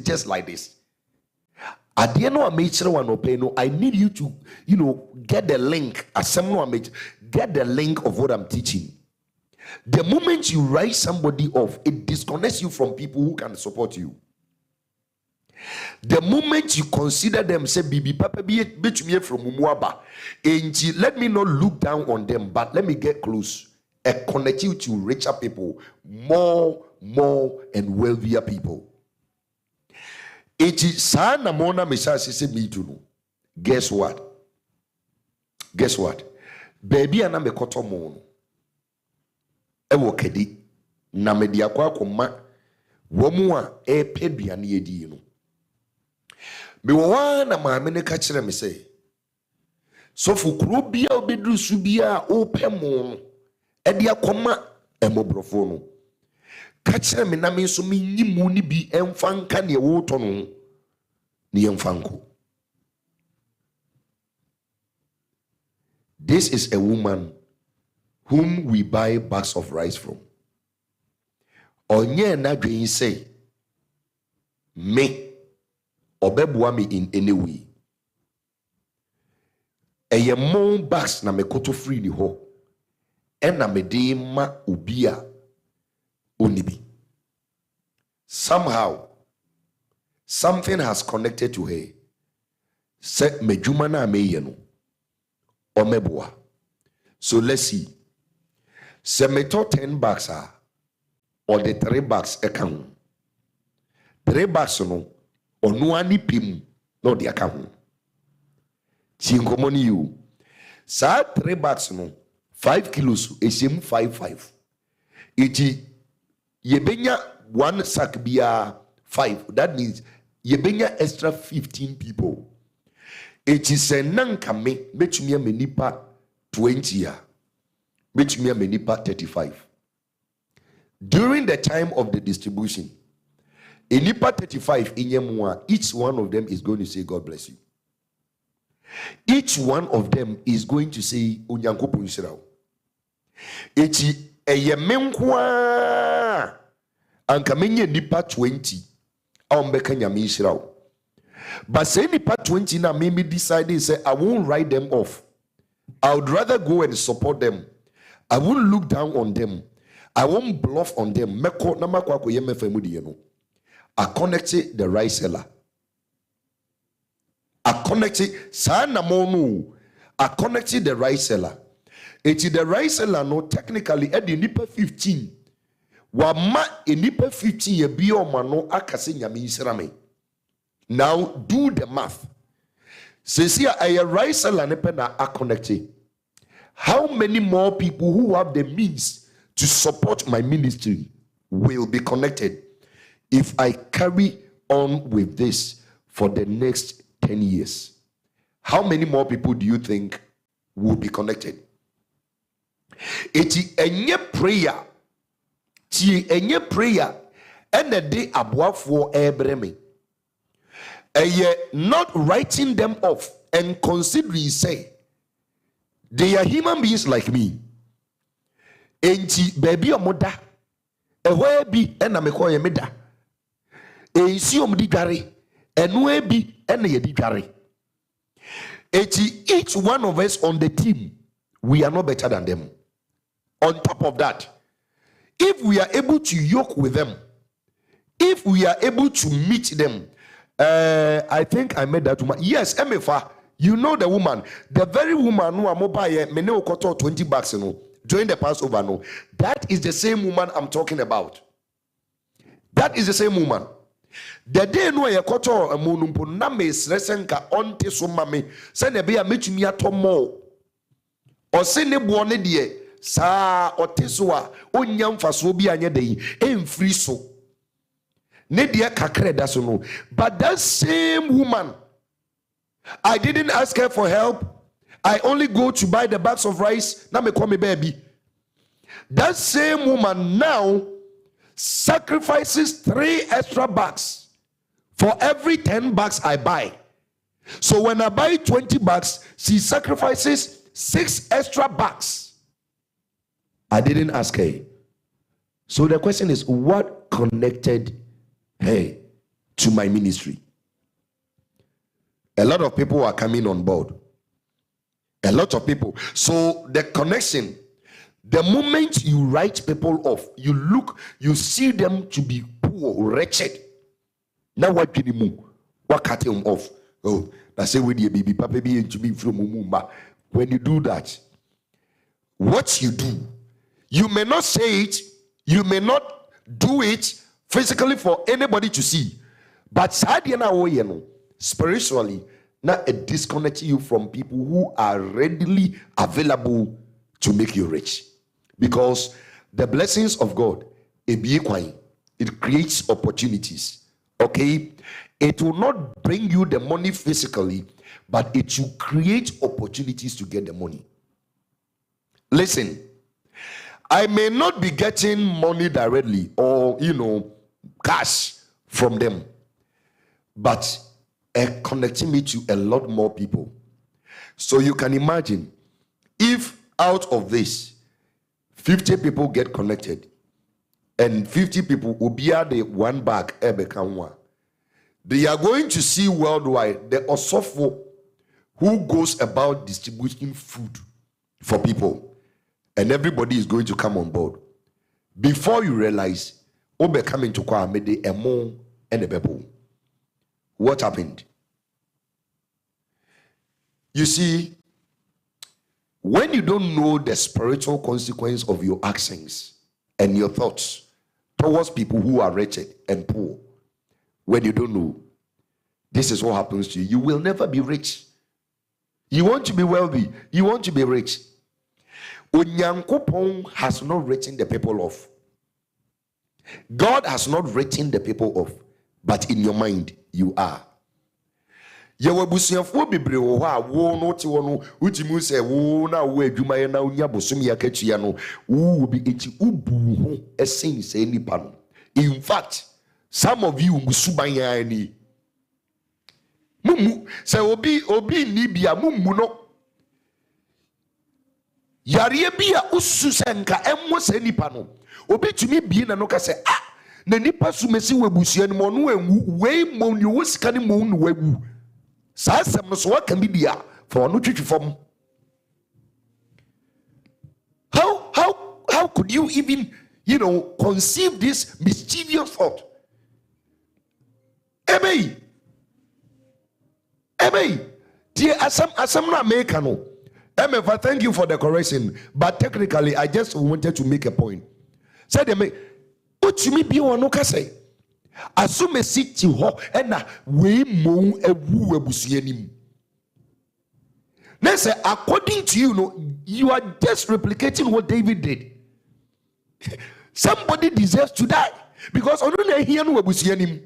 just like this. At the end of I need you to, get the link. Get the link of what I'm teaching. The moment you write somebody off, it disconnects you from people who can support you. The moment you consider them, say, Bibi Papa be me from Umuaba, and let me not look down on them, but let me get close and connect you to richer people, more, and wealthier people. Sana mona mesasi se me to know. Guess what? Baby ana me koto mo. Ewo kedi na me dia kwa akoma wo mu a e peduane edi no. Me wo na maame ne ka kire me say. So fukuro bia obedru su bia o pemo no. E dia akoma emobrofo no. Kachere me na me so me nyimu ni bi emfanka ne wo to no ne emfanko. This is a woman whom we buy bags of rice from. Onye na dwen say me obebua me in any way. Eye mon bags na me koto free ni ho. Ena me de ma ubia onibi. Somehow something has connected to her. Se mejuma na me ye no omebua. So let's see. Se me to 10 bags are or the 3 bags account. 3 bags no onu ani pim no the account. Chinkomoni you. Sa 3 bags no 5 kilos esim 5. Iti yebenya 1 sack bia 5. That means yebenya extra 15 people. Iti se nanka me betumi amenipa 20 ya. Betumi amenipa 35. During the time of the distribution, enipa 35 inyemwa, each one of them is going to say God bless you. Each one of them is going to say Onyankopon Israel. Eti eyemenkwa anka menye nipa 20 aumbeka nyame Israel. But say nipa 20 na maybe decided say I won't write them off. I would rather go and support them. I won't look down on them. I won't bluff on them. I connected the rice seller. I connected the rice seller. It is the rice seller no technically at the nipa 15. Wama a nipa 15 ye bio mano akase nyame Israel. Now do the math. Says here a rice seller nepena are connected. How many more people who have the means to support my ministry will be connected if I carry on with this for the next 10 years? How many more people do you think will be connected? Eti enye prayer and the day abwa for ebreme. Eye not writing them off and considering say they are human beings like me. Enti baby omoda ehwe bi ena me koye meda ensi omdi dware eno ebi ena ye di dware. Eti each one of us on the team, we are not better than them. On top of that, if we are able to yoke with them, if we are able to meet them, I think I made that woman. Yes, MFA, you know the woman, the very woman who are mobile, mene okoto 20 bucks, you know, during the Passover, no. That is the same woman I'm talking about. That is the same woman. The day no yekoto monumpo na me sresenka onte so mame se ne be ya metumi atomo o se ne bo ne de sa oteso a onya mfaso bi anya dey emfiri so ne de kakre da so no. But that same woman, I didn't ask her for help. I only go to buy the bags of rice. Now me call me baby. That same woman now sacrifices 3 extra bags for every 10 bags I buy. So when I buy 20 bags, she sacrifices 6 extra bags. I didn't ask her. So the question is, what connected her to my ministry? A lot of people are coming on board. A lot of people. So the connection, the moment you write people off, you see them to be poor, wretched. Now what can you move? What cut him off? Oh, I say with your baby, papa be to me from Mumba. When you do that, what you do, you may not say it, you may not do it physically for anybody to see, but spiritually, now it disconnects you from people who are readily available to make you rich. Because the blessings of God, it creates opportunities. Okay? It will not bring you the money physically, but it will create opportunities to get the money. Listen, I may not be getting money directly or, cash from them, but connecting me to a lot more people. So you can imagine if out of this, 50 people get connected, and 50 people will be at the one bag, they are going to see worldwide the Osofo who goes about distributing food for people, and everybody is going to come on board. Before you realize, Obe coming to Kwamede, Emo, and the people. What happened? You see, when you don't know the spiritual consequence of your actions and your thoughts towards people who are wretched and poor, when you don't know, this is what happens to you. You will never be rich. You want to be wealthy. You want to be rich. Onyankopon has not written the people off. God has not written the people off. But in your mind, you are. Yewa busuafo bebre wo ho a wo no te wo no utimu se wo na wo adwuma ye na onya bosom ya katua no wo bi enti ubu ho esen se nipa no. In fact, some of you musuban ya ni mumu se obi ni bia mumu no yare bia usu senka emmo se nipa no obi tumi bi na no ka se na nipa su mesi wabusua no no enwu wei mo ni wo sika ni mo no wagu. How could you even conceive this mischievous thought? Amen. Dear Asam na make no. Thank you for the correction, but technically I just wanted to make a point. Said they make what you me be one no say. Asume siti ho ena we mo ewu abusuanim. Now say according to you are just replicating what David did. Somebody deserves to die because onu na hia no abusuanim.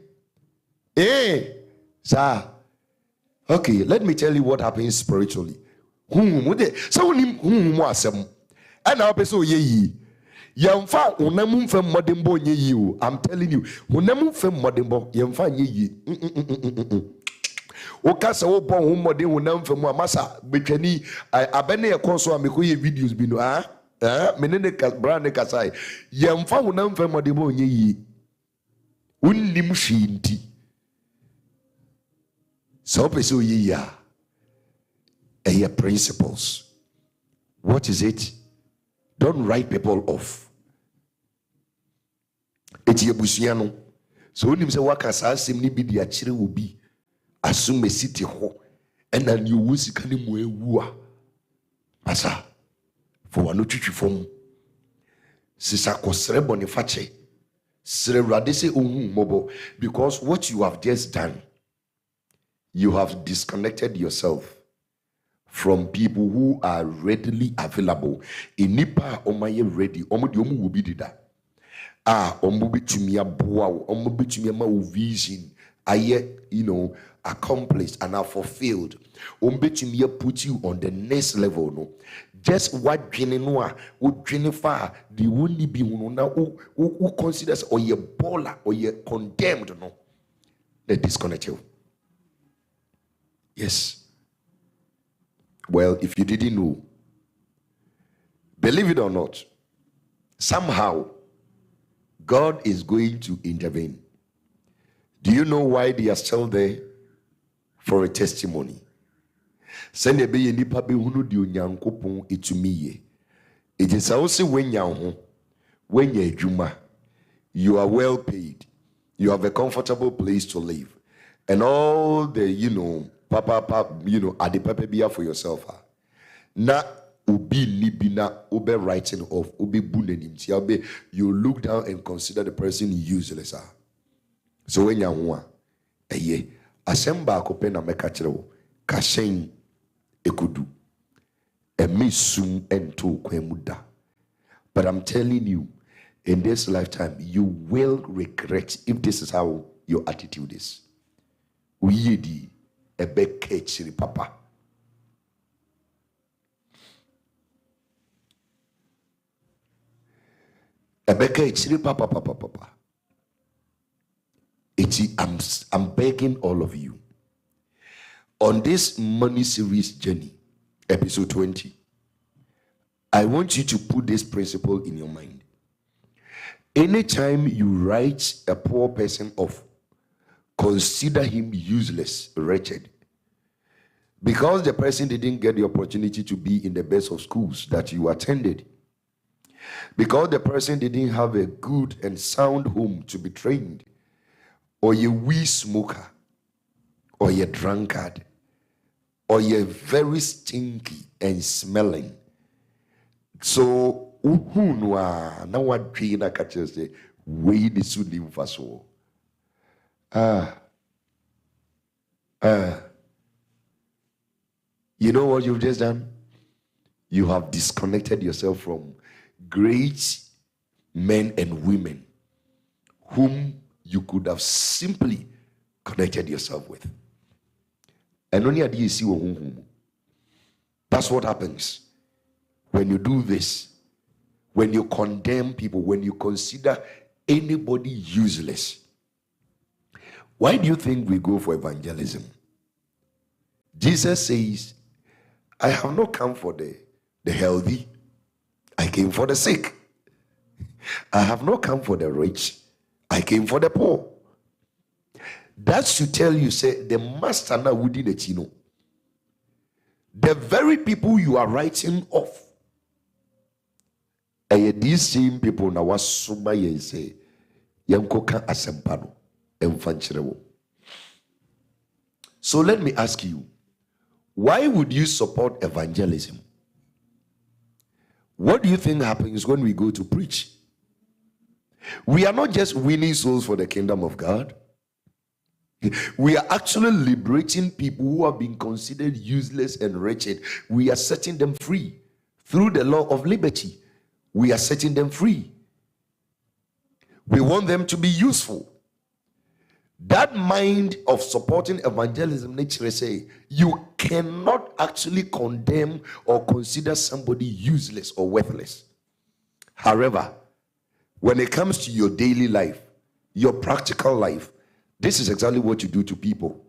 Sir. Okay, let me tell you what happens spiritually. So mo asem. Ana opeso yeyi. Yamfa unam fem modembo nye yi. I'm telling you, unam fem modembo yamfa nye yi. Okasa wo bon wo modem unam fem amasa betwani abene ye konso ameko ye videos bi no menene brand kasai yamfa unam fem modembo nye yi. Unnim hwinti. So peso ye ya. Principles. What is it? Don't write people off. Eti ebusuano. So onim se waka sa asem ni bi di akire obi. Asume siti ho. Ena ni owo sika ni mo ewu a. Asa. For wano twitwi fom. Sisa kosre bonifache. Sre rade se ohun mobo because what you have just done, you have disconnected yourself from people who are readily available. Inipa omaye ready. Omo di omu wobi dida. Omo betumi aboa wo. Omo betumi ma wo vision. Aye, accomplished and are fulfilled. Omo betumi put you on the next level. No, just what dwene no a wo dwene fa the only be no na who considers or ye baller or ye condemned no. They disconnect you. Yes. Well, if you didn't know, believe it or not, somehow God is going to intervene. Do you know why they are still there? For a testimony. Send a be nipa be hunu di onyankopon etumiye. It is also when you juma, you are well paid, you have a comfortable place to live, and all the papa, at the papa be for yourself. Na ubi libina ube writing off ube bunenim. You look down and consider the person useless. So when you asemba akope na mekachiro kashen ekudu emisum ento kwemuda. But I'm telling you, in this lifetime, you will regret if this is how your attitude is. Uyedi ebeke chiri papa. Ebeke chiri papa. I'm begging all of you on this money series journey, episode 20. I want you to put this principle in your mind. Anytime you write a poor person off, consider him useless, wretched. Because the person didn't get the opportunity to be in the best of schools that you attended. Because the person didn't have a good and sound home to be trained. Or a wee smoker. Or a drunkard. Or a very stinky and smelling. So, now what dream I catch you say, we the sudim faso. You know what you've just done? You have disconnected yourself from great men and women whom you could have simply connected yourself with. And only you see that's what happens when you do this, when you condemn people, when you consider anybody useless. Why do you think we go for evangelism? Jesus says, I have not come for the healthy. I came for the sick. I have not come for the rich. I came for the poor. That should tell you, say, the master now within it, you know. The very people you are writing off. And these same people now was summa say, Yankoka asempano, emfanchirewo. So let me ask you, why would you support evangelism? What do you think happens when we go to preach? We are not just winning souls for the kingdom of God. We are actually liberating people who have been considered useless and wretched. We are setting them free through the law of liberty. We are setting them free. We want them to be useful. That mind of supporting evangelism, nature say, you cannot actually condemn or consider somebody useless or worthless. However, when it comes to your daily life, your practical life, this is exactly what you do to people.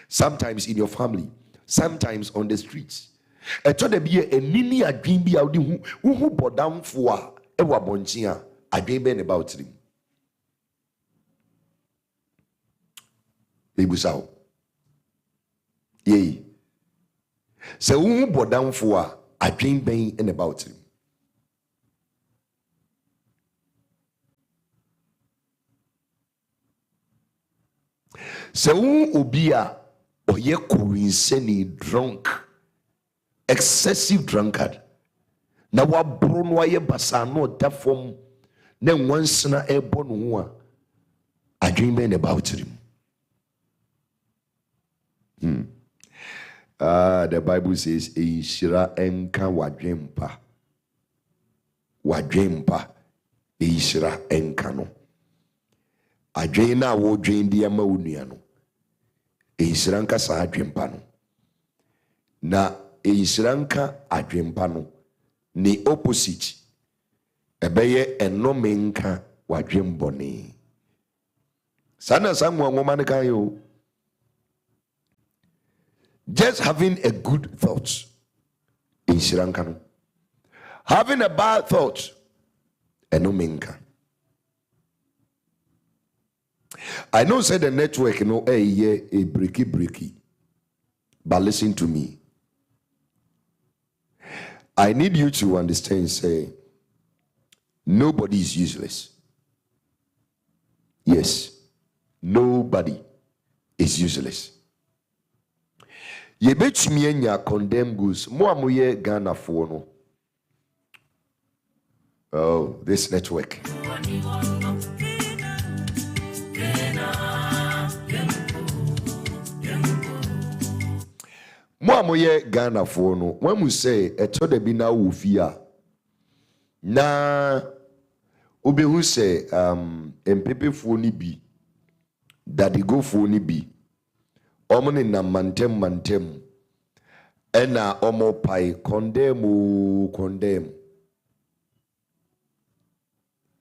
Sometimes in your family, sometimes on the streets. I told them, a nini a dream be out who bought down for a wabonchia, a dream about him. Ibusao. Yea. So who bought down for a dream bang and about him. So who obia or ye coinseni drunk, excessive drunkard. Na wa bronwa ye basano da form then once na airborne one a dream bang about him. The Bible says, Ishira enka wajempa. Wajempa. Ishira enka no. Ajena wo dwendi ama onua no. Ishira nka sa adwempa no. Na ishira nka adwempa no. Ni opposite. Ebeye enome nka wajembone. Sana samu ngoma ne kan yo. Just having a good thought in Shirankano. Having a bad thought, enominka. I know say the network, you know, a breaky. But listen to me. I need you to understand, say, nobody is useless. Yes, nobody is useless. Ye betumi anya condemn goods. Mo amoye Ghana for no. Oh, this network. Mo amoye Ghana for no. When we say eto de bi na wo fia. Na obi hu say empepe fo ni bi. Daddy go fo ni bi. Omni na mantem ena omo pai condemn.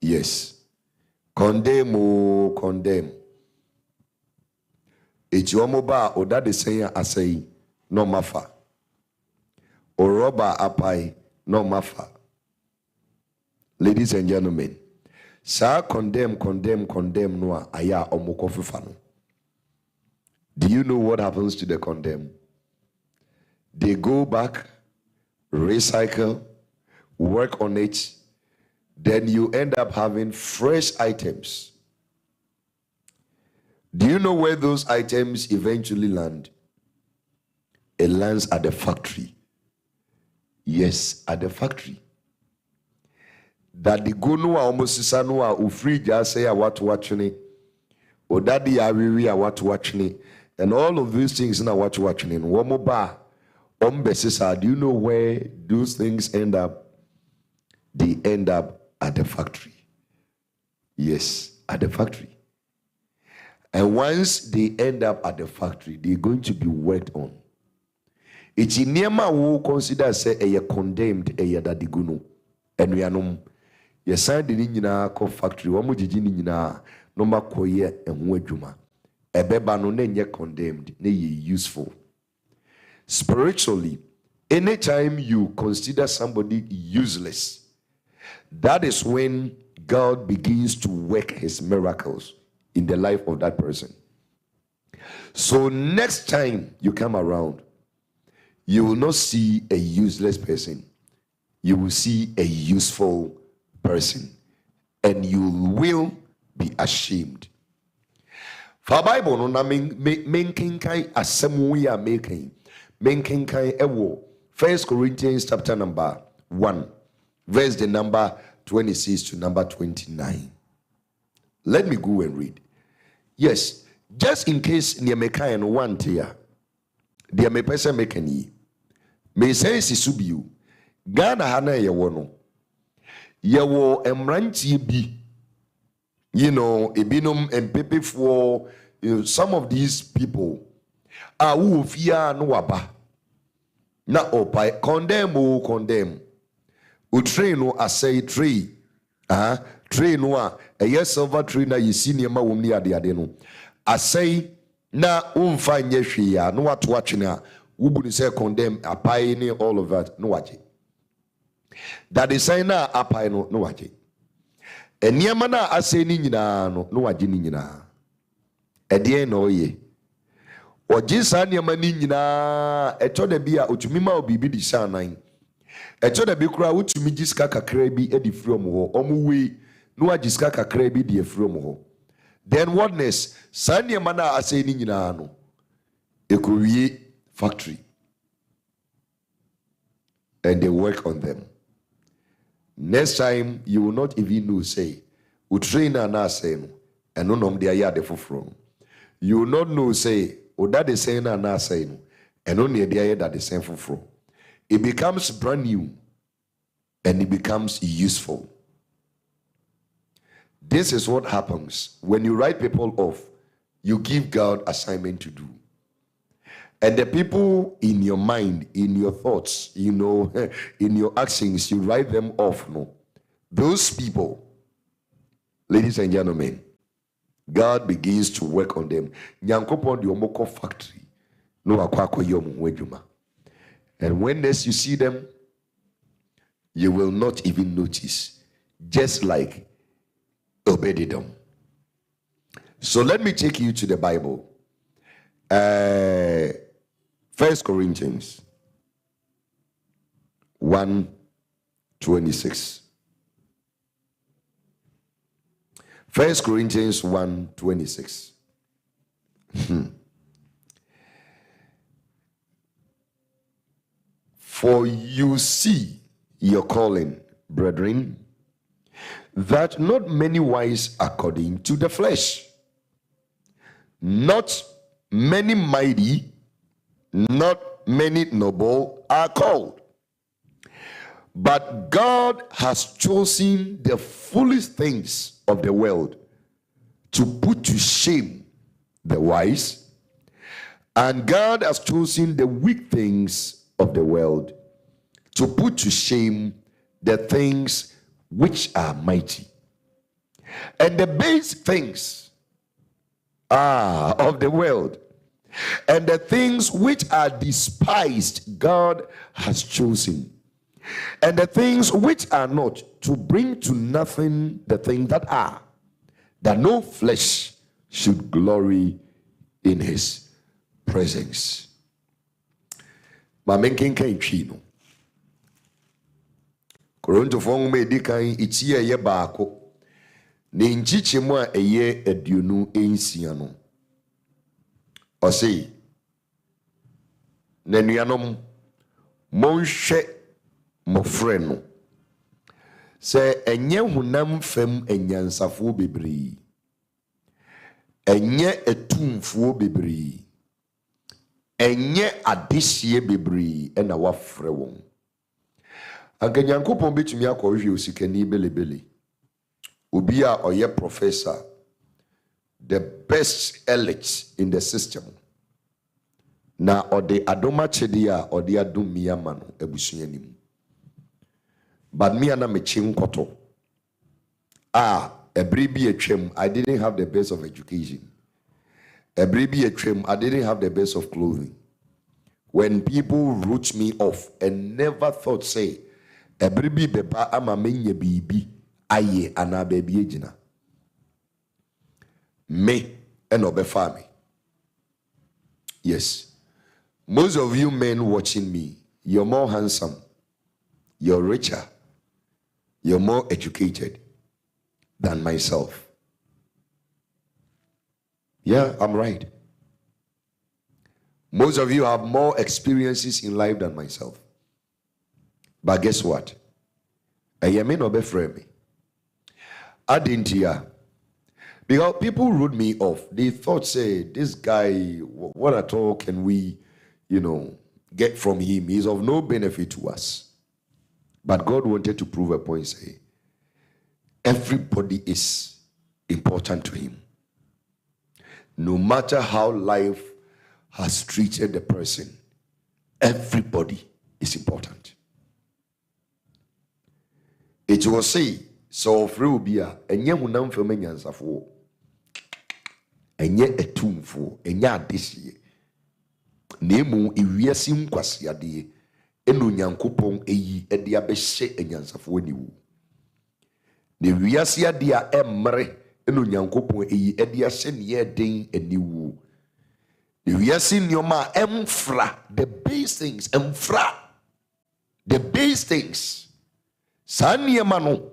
Yes, condemn. Eji omo ba oda de senya asai no mafa. Oroba apai no mafa. Ladies and gentlemen, sa condemn no aya omoko fifa no. Do you know what happens to the condemn? They go back, recycle, work on it, then you end up having fresh items. Do you know where those items eventually land? It lands at the factory. Yes, at the factory. That the go no almost sisano ufri just say what watching, or daddy are what watching, and all of these things in what watching. One more bar, do you know where those things end up? They end up at the factory. Yes, at the factory. And once they end up at the factory, they're going to be worked on. It's in Nema who consider say a condemned a yadadiguno. And we are no. Yes, I didn't know factory. One more jijini no makoye and wejuma. A beba no ne condemned, ne useful. Spiritually, anytime you consider somebody useless, that is when God begins to work his miracles in the life of that person. So next time you come around, you will not see a useless person. You will see a useful person. And you will be ashamed. For Bible, no na making kai asem we are making. Making kai ewo. 1 Corinthians chapter number 1. Verse the number 26 to number 29. Let me go and read. Yes, just in case near mekai and one tier. Dear me person making ye. Me say sisubiu. Ghana hana ye wono. Ye wo emranti bi. You know, ebinum and pepe for some of these people. Who fear no waba. Na opai condemn. Utre no asay tree. Tree no a yes silver tree na yisini ma wumni ade no. Asay na umfa nye hwea no what watching wubu ni say condemn apai ni all of that no waje. That is say na apai no waje. Eniema na asay ni nyina no waje ni nyina. Edie na oye. Oje sa niema ni nyina eto da bia otumi ma obibi di sha nan. Eto da bi kura utumi giska kakra bi edi from ho. Omu we no agiska kakra bi di from ho. Then whatness sa niema na asay ni nyina no ekowie factory. And they work on them. Next time you will not even know say utrain na say no eno nom de aya de foforo. You will not know say o that is saying na say no eno ne de aya that is saying foforo. It becomes brand new and it becomes useful. This is what happens when you write people off. You give God assignment to do. And the people in your mind, in your thoughts, you know, in your actions, you write them off. No, those people, ladies and gentlemen, God begins to work on them. Nyankopon di omoko factory, no akwako yom wejuma. And when next you see them, you will not even notice, just like Obed-Edom. So let me take you to the Bible. 1 Corinthians 1:26. 1 Corinthians 1:26. For you see your calling, brethren, that not many wise according to the flesh, not many mighty, not many noble are called. But God has chosen the foolish things of the world to put to shame the wise, and God has chosen the weak things of the world to put to shame the things which are mighty. And the base things of the world and the things which are despised, God has chosen. and the things which are not, to bring to nothing the things that are, that no flesh should glory in his presence. Mamenken kan twi no. Koronto fon me di kan ichi eye baako. Ne nchichemu a eye aduonu ensia no. Ose nenuanom monhwe mofre no. Se enye hunam fam enyansafo bebree. Enye etumfuo bebree. Enye adehye bebree ena wafre won. Anganyankopon betumi akɔhwe osikani belebele. Obi a oye professor, the best elite in the system. Na ode adoma chedi a ode adom miyama no abusuanim. But me ana mechi nkoto. Every be a trim, I didn't have the best of education. Every be a trim, I didn't have the best of clothing. When people wrote me off and never thought, say, every be beba ama menye bibi aye ana baby ejina. Me and obefa me. Yes. Most of you men watching me, you're more handsome, you're richer, you're more educated than myself. Yeah, I'm right. Most of you have more experiences in life than myself. But guess what? I am in me. I didn't hear. Because people wrote me off. They thought, say, this guy, what at all can we, get from him? He's of no benefit to us. But God wanted to prove a point, say, everybody is important to him. No matter how life has treated the person, everybody is important. It will say, so free be a enye hunam fam nyansafo, enye etumfo, enye adehye. Nemu iwiase nkwasiade eno nyankopon eyi ede abehye enyansafo aniwu. Ne wiase ade a emmere eno nyankopon eyi ede ahye ne eden aniwu. Ne wiase nioma emfra, the base things emfra, the base things. Saniema no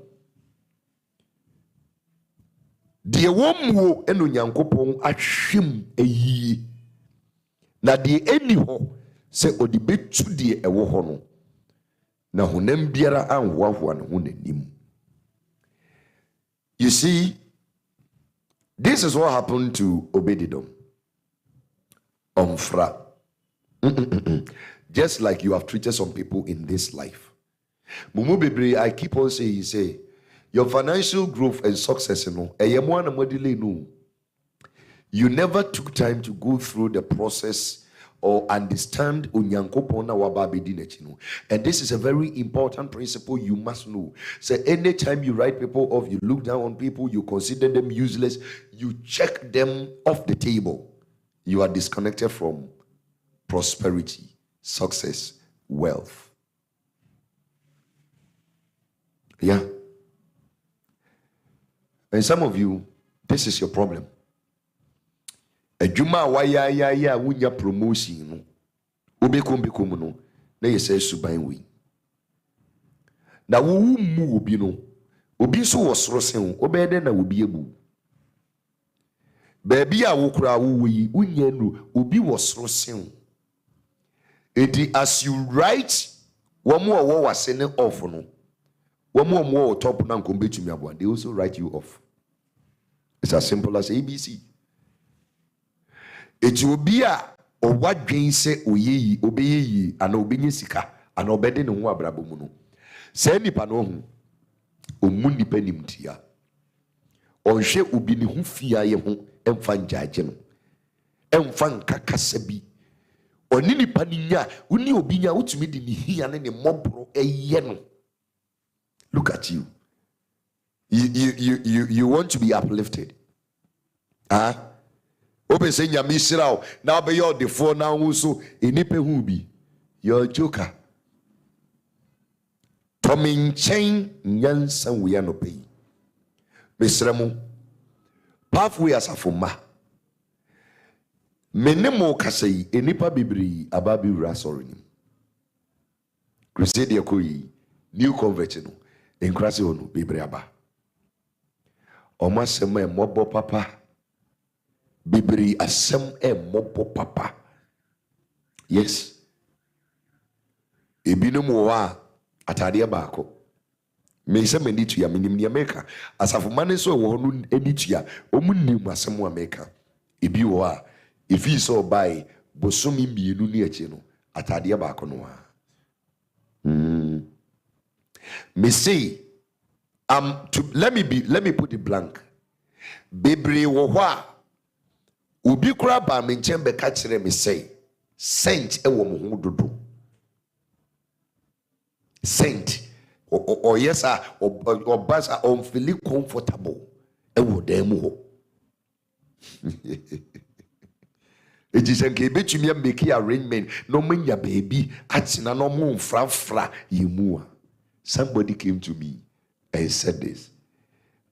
de womuo eno nyankopon ahwem eyi. Na de eni ho se odi betu de ewo ho no. Na honam biara anhoahoa ne ho nanim. You see, this is what happened to Obededom. Omfra. Just like you have treated some people in this life. Mumu bebre, I keep on saying, say, your financial growth and success, you never took time to go through the process or understand unyankopona wababedinechino. And this is a very important principle you must know. So anytime you write people off, you look down on people, you consider them useless, you check them off the table, you are disconnected from prosperity, success, wealth. Yeah. And some of you, this is your problem. Ejuma waya wunya promotion no. Obekom no. Na yese suban we. Na wo mu obi no. Obi so wosoro sen, obede na obi ebu. Baby a wo kura wo yi, unya no, obi wosoro sen. Edi as you write, womo wo wase ne off no. Womo wo top na nkombetumi abo, they also write you off. It's as simple as ABC. It will be a or what Jane say, oye, obey, and obey sika, and obey no more brabomuno. Send the pano, o mundi penim tia. On she ubini who fear you and fan jajeno, and fan kakasabi. Or nini paninya, uni obinya utumidi ni he and any mobro a yeno. Look at you. You want to be uplifted. Obe say nya misrao now be your defo now so enipe hu bi you're a joker. Coming chain nyansa we are no pay. Mesremu pathway as a fuma. Menemo kasei enipa bibri ababi rasorini. Crusade yakoi new conversion no enkrase ono bibri aba. Oma sema mobo papa bibri asem mobo papa. Yes. Ebinum wa atade baako. Me se me nitu ya minim ni America asafo mane so wo no enitu ya omunnim asem America. Ebi wo a ifi so buy bosomi mienu ni achi no atade baako no a. Me say let me put it blank. Bebre wo ho a obi kura ba me nchen be ka kire me say saint e wo mo ho dodo. Saint or yes or bas are feel comfortable e wo dem ho. It is a betumi make arrangement no manya baby atina no mo mfrafra yemua. Somebody came to me and said this.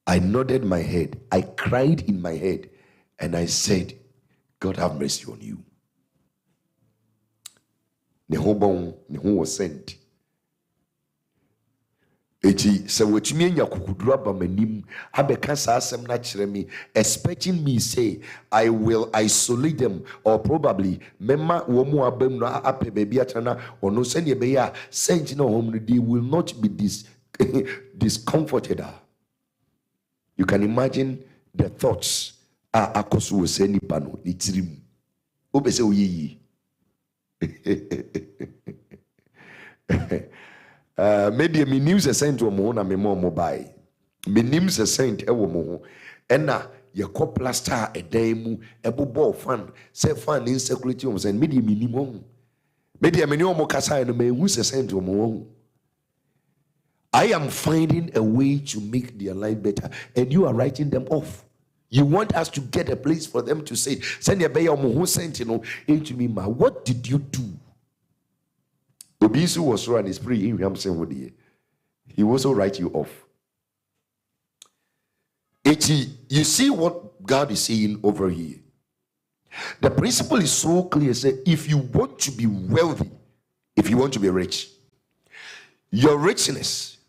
I nodded my head, I cried in my head, and I said, God have mercy on you. Ne ho was sent. Eti se wetumi anya kukudura ba manim abeka sa asem na kire me expecting me say I will isolate them or probably mema wo mu abam no ape baby atana ono se ne be ya sent no home they will not be discomforted. You can imagine the thoughts akoso we say nipa no itirim obese oyiyi. Maybe me news a sent to mo na me mo mobile. Me news a sent e wo mo ena ye ko plaster e dan mu e bobo fan say fan insecurity o send me me nim ho. Me me ni o mo kasa no me hu se sent to mo. I am finding a way to make their life better and you are writing them off. You want us to get a place for them to say send your be o mo hu sent no into me ma what did you do? Obisu was run his free in Ramsen. He will also write you off. You see what God is saying over here. The principle is so clear. Say, if you want to be wealthy, if you want to be rich, your richness,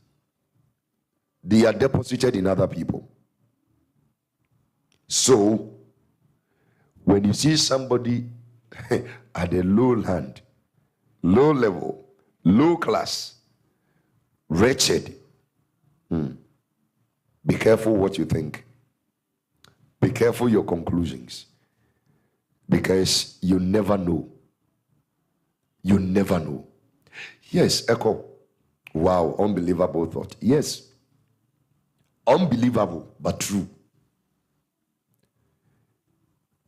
they are deposited in other people. So, when you see somebody at the lowland, low level, low class, wretched, be careful what you think. Be careful your conclusions. Because you never know. You never know. Yes, Echo. Wow, unbelievable thought. Yes. Unbelievable, but true.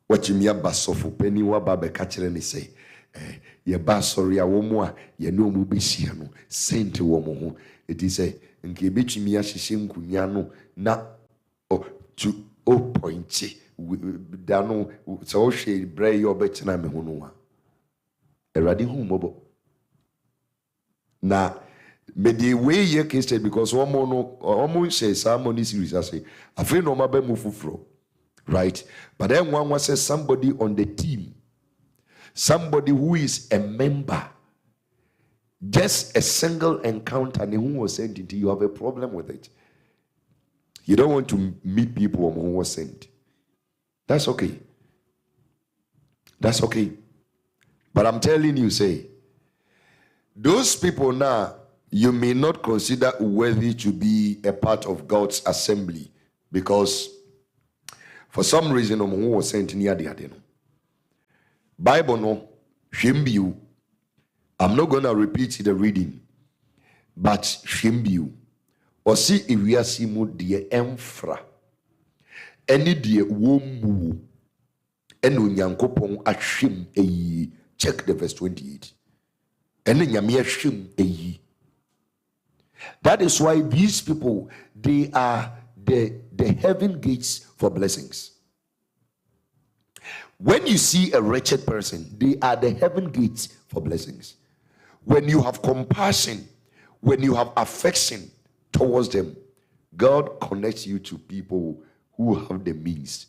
What you mean by sofu penny wa ba be catcher and say. Ye ba sorry a womo a ye no mu behyia no sent wo mo ho it is a nke betumi ahyehye nkunya no na to point da no so hwe bre ye obetena me ho no a erade hu mobo na me the way ye case because womo no omo hye ceremony series ase afi no ma ba mu fufuro right but then one says somebody on the team, somebody who is a member, just a single encounter and who was sent into you have a problem with it. You don't want to meet people who was sent. That's okay. That's okay. But I'm telling you, say, those people now, you may not consider worthy to be a part of God's assembly because for some reason, who was sent near the Adeno. Bible no, shimbiu. I'm not going to repeat the reading, but shimbiu. Or see if we are simu die emfra. Any die womu. Enu nyankopon ashim eyi. Check the verse 28. Enu nyamia shim eyi. That is why these people, they are the heaven gates for blessings. When you see a wretched person, they are the heaven gates for blessings. When you have compassion, when you have affection towards them, God connects you to people who have the means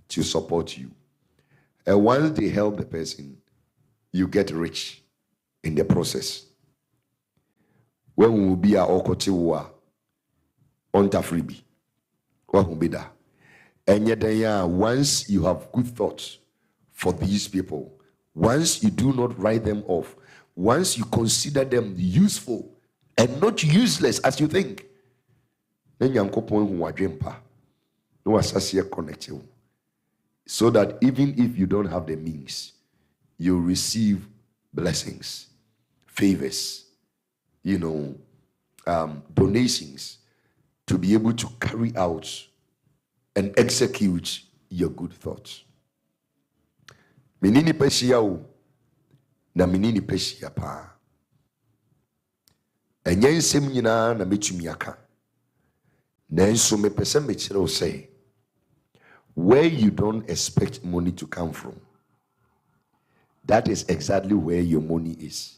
to support you. And once they help the person, you get rich in the process. When we will be a okotiwa on freebie, what will be that? And yet, once you have good thoughts for these people, once you do not write them off, once you consider them useful and not useless as you think, then you connect you, so that even if you don't have the means, you receive blessings, favors, donations to be able to carry out and execute your good thoughts. Menini peshia o na menini peshia pa. Enye nsem nyina na metumi aka. Nanso me pese me kire say, where you don't expect money to come from, that is exactly where your money is.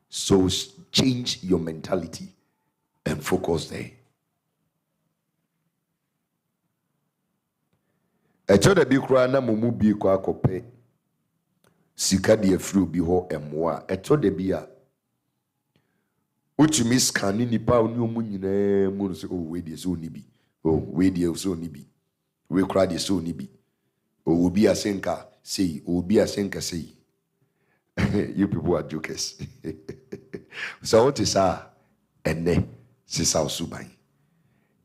So change your mentality and focus there. Echo de bi kura na mumu bi kwa kope sika de afru bi ho emoa. Echo de bi a utumi scan nipa oni omu nyina mu so we de so ni bi. Oh we de so ni bi. We kura de so ni bi. Oh obi asenka say, obi asenka say. You people are jokers. So what is ene sisa osuban.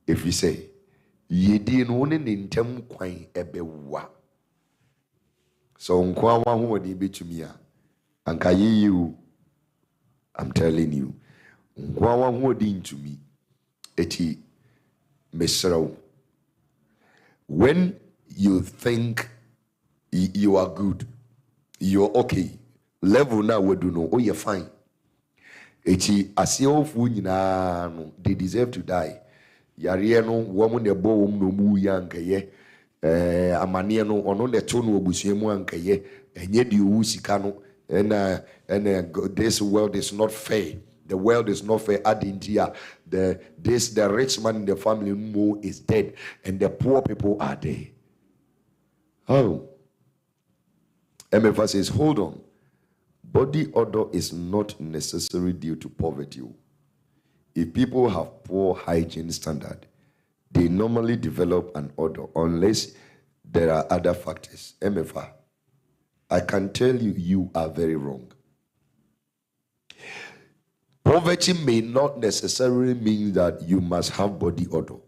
If you say yedi no ne ntem kwan ebewa, so nkwa wa ho de betumi a anka you, I'm telling you, nkwa wa ho de ntumi eti mesraw. When you think you are good, you're okay, level now we do know, oh you're fine, eti aseofu nyina no, they deserve to die. Yare no woman de bo no mu yankeye amane no ono de to no obusuemu ankeye enye de owu sika no and this world is not fair. The world is not fair. Adintia the rich man in the family mo is dead and the poor people are there. Oh, MFA says, hold on. Body odor is not necessarily due to poverty. If people have poor hygiene standard, they normally develop an odor unless there are other factors. MFA, I can tell you, you are very wrong. Poverty may not necessarily mean that you must have body odor.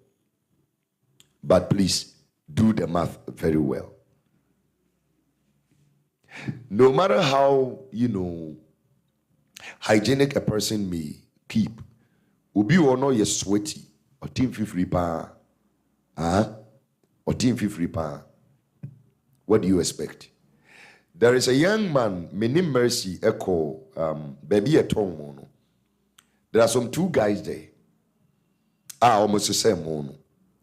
But please, do the math very well. No matter how, hygienic a person may keep, Ubi wono ye sweaty or team fifty pa. Or team 50 pa. What do you expect? There is a young man, many mercy echo baby at home. There are some two guys there. Almost the same mono.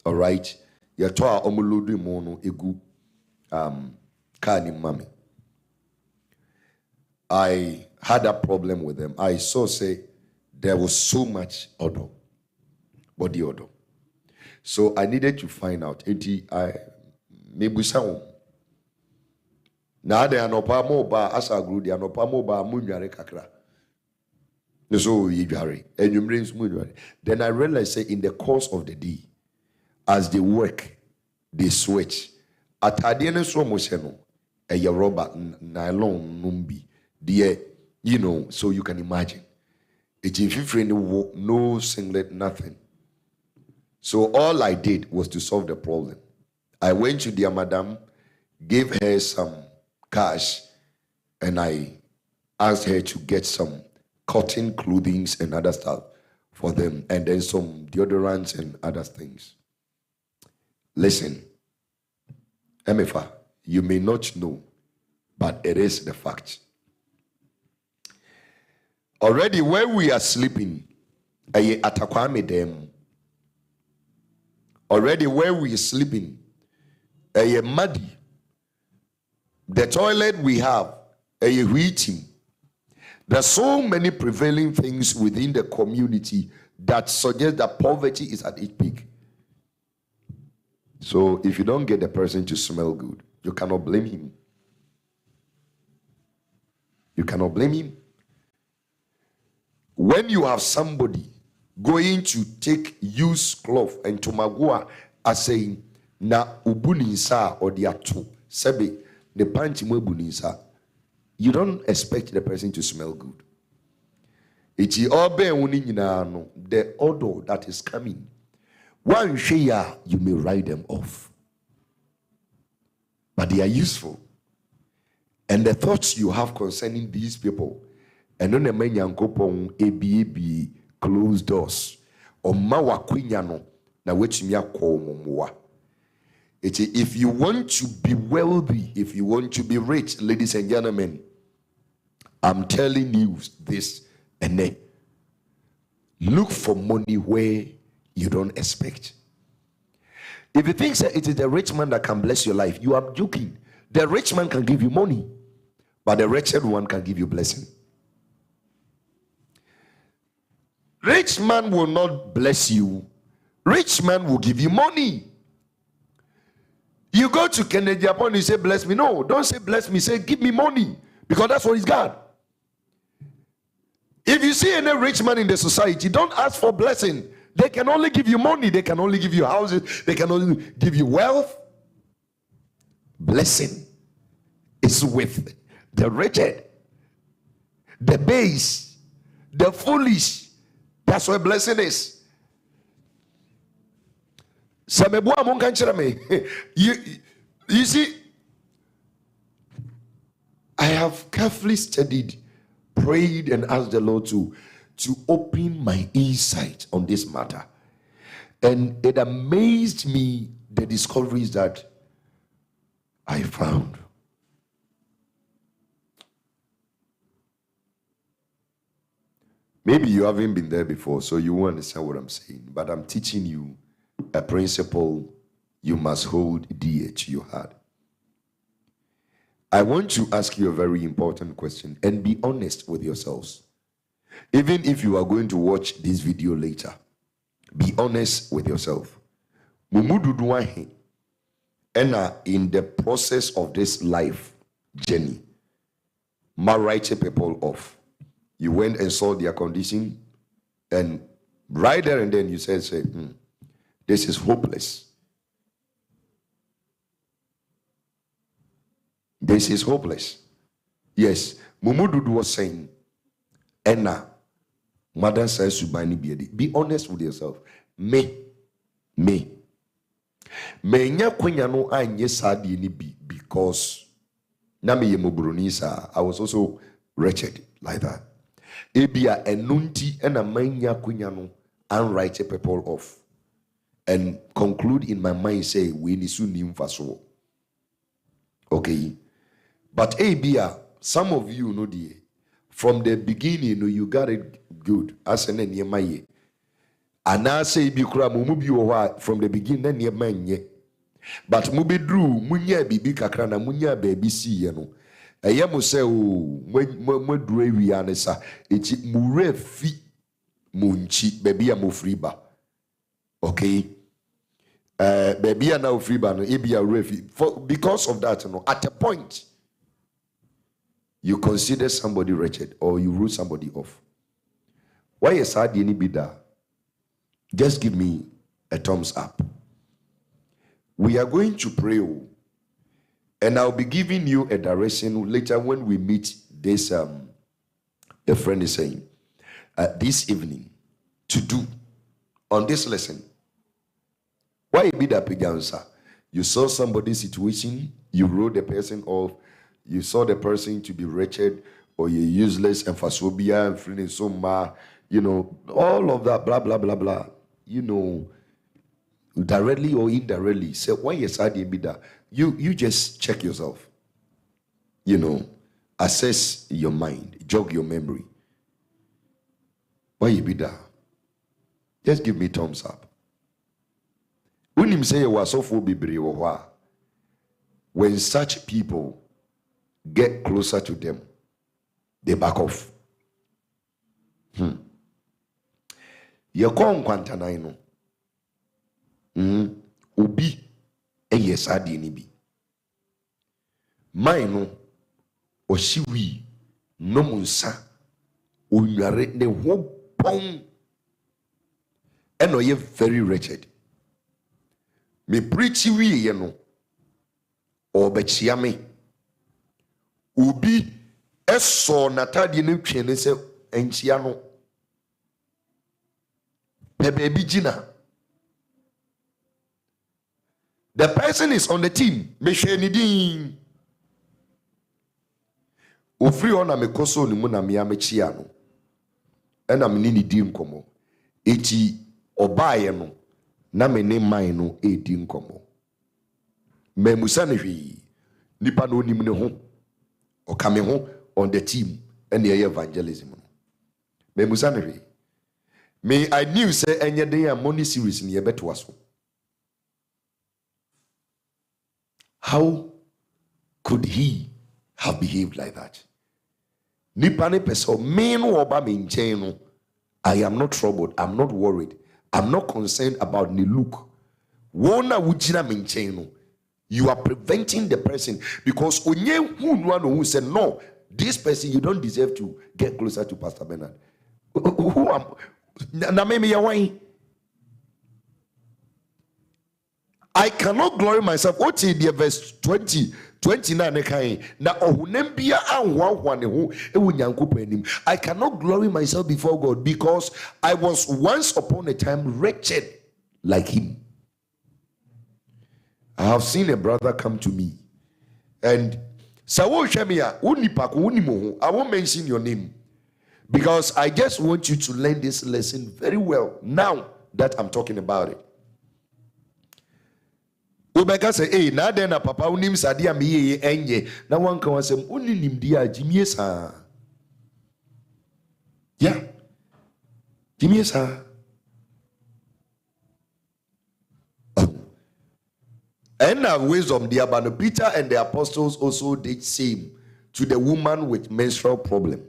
All right. You toa omuludu mono egu kani mami. I had a problem with them. I saw say there was so much odor, body odor. So I needed to find out. Maybe some. Now they are no pamo ba asa group. They are no pamo ba munyare kakra. So you then I realized, say, in the course of the day, as they work, they switch. At adiene so mosheno, a rubber nylon numbi, the so you can imagine. It's no singlet, nothing. So all I did was to solve the problem. I went to dear madam, gave her some cash, and I asked her to get some cotton clothing and other stuff for them, and then some deodorants and other things. Listen, MFA, you may not know, but it is the fact. Already where we are sleeping, already where we are sleeping, muddy. The toilet we have, heating. There are so many prevailing things within the community that suggest that poverty is at its peak. So if you don't get the person to smell good, you cannot blame him. You cannot blame him. When you have somebody going to take used cloth and to magua as saying na ubunisa or diatu sebe the panchi bunisa, you don't expect the person to smell good. It's the odor that is coming. One share, you may write them off, but they are useful. And the thoughts you have concerning these people, and on the menyankopon ABAB closed doors, or mawa kwinyano na wechimia kwa mwa. If you want to be wealthy, if you want to be rich, ladies and gentlemen, I'm telling you this, and then look for money where you don't expect. If you think that it is the rich man that can bless your life, you are joking. The rich man can give you money, but the wretched one can give you blessing. Rich man will not bless you. Rich man will give you money. You go to Kennedy Japan, you say, bless me. No, don't say bless me. Say, give me money. Because that's what he's got. If you see any rich man in the society, don't ask for blessing. They can only give you money. They can only give you houses. They can only give you wealth. Blessing is with the wretched, the base, the foolish. That's where blessing is. You see, I have carefully studied, prayed, and asked the Lord to open my insight on this matter. And it amazed me the discoveries that I found. Maybe you haven't been there before, so you won't understand what I'm saying. But I'm teaching you a principle you must hold dear to your heart. I want to ask you a very important question, and be honest with yourselves. Even if you are going to watch this video later, be honest with yourself. Mumududuwahi, in the process of this life journey, write people off. You went and saw their condition, and right there and then you said, this is hopeless. This is hopeless. Yes, Mumududu was saying, Enna, Mother says to be honest with yourself. Me nya kwenya no anye sadi ni bi because na me ye mobrunisa. I was also wretched like that. Ebia enunti ena manya kwenya no unwrite people off and conclude in my mind say we ni su nim faso. Okay, but ebia some of you know from the beginning you got it good as an enye. And I say be kura mubi from the beginning near manye. But mubi drew munya bibi kakrana munya baby see no. Ayamo say mo dre wi anesa eti mure fi munchi baby am friba. Okay. Baby are now friba no e be a refi. Because of that no, at a point you consider somebody wretched or you root somebody off. Why is sad any bida? Just give me a thumbs up. We are going to pray, and I'll be giving you a direction later when we meet this a friend is saying this evening to do on this lesson. Why be that answer? You saw somebody's situation, you wrote the person off, you saw the person to be wretched or you're useless and phobia and feeling so mad, all of that, blah blah blah blah. Directly or indirectly. So when you start that, you just check yourself. Assess your mind, jog your memory. Why you be that? Just give me thumbs up. When him say you was so phobia, when such people get closer to them, they back off. Ye kon kwantanai no. Obi yes adi ni bi. Mai no oshiwi no munsa onyare ne ho pon eno ye very wretched. Me preach wi ye no obechia me obi eso natade ne twene se enchia no bebe bi gina. The person is on the team. Me hwe ni din. Ofri ona me koso ni mu na me amechia no. Ena me ni din komo. Eti obaye no na me ne man no din komo. Me musa ne hwe. Nipa no nim ne ho. O kame ho on the team and the evangelism no. Me musa ne hwe. Me I knew say enye den a money series ni yebeto aso. How could he have behaved like that? Nipane peso me no oba me nchen no. I am not troubled. I'm not worried. I'm not concerned about the look. Wona wujina me nchen no. You are preventing the person because onye who said no, this person you don't deserve to get closer to Pastor Bernard. Who am na me yawan? I cannot glory myself. What is the verse 20, 29 na ohunem bia anwa ne ho ewu nyankopon anim. I cannot glory myself before God because I was once upon a time wretched like him. I have seen a brother come to me and Sawo Shemia, I won't mention your name because I just want you to learn this lesson very well now that I'm talking about it. Ubeka say, hey, na den na papa unim sadia mi ye enye. Na wanka wasem uni nimdia jimie sa. Yeah. Jimie sa. And now wisdom, the Abano Peter and the apostles also did same to the woman with menstrual problem.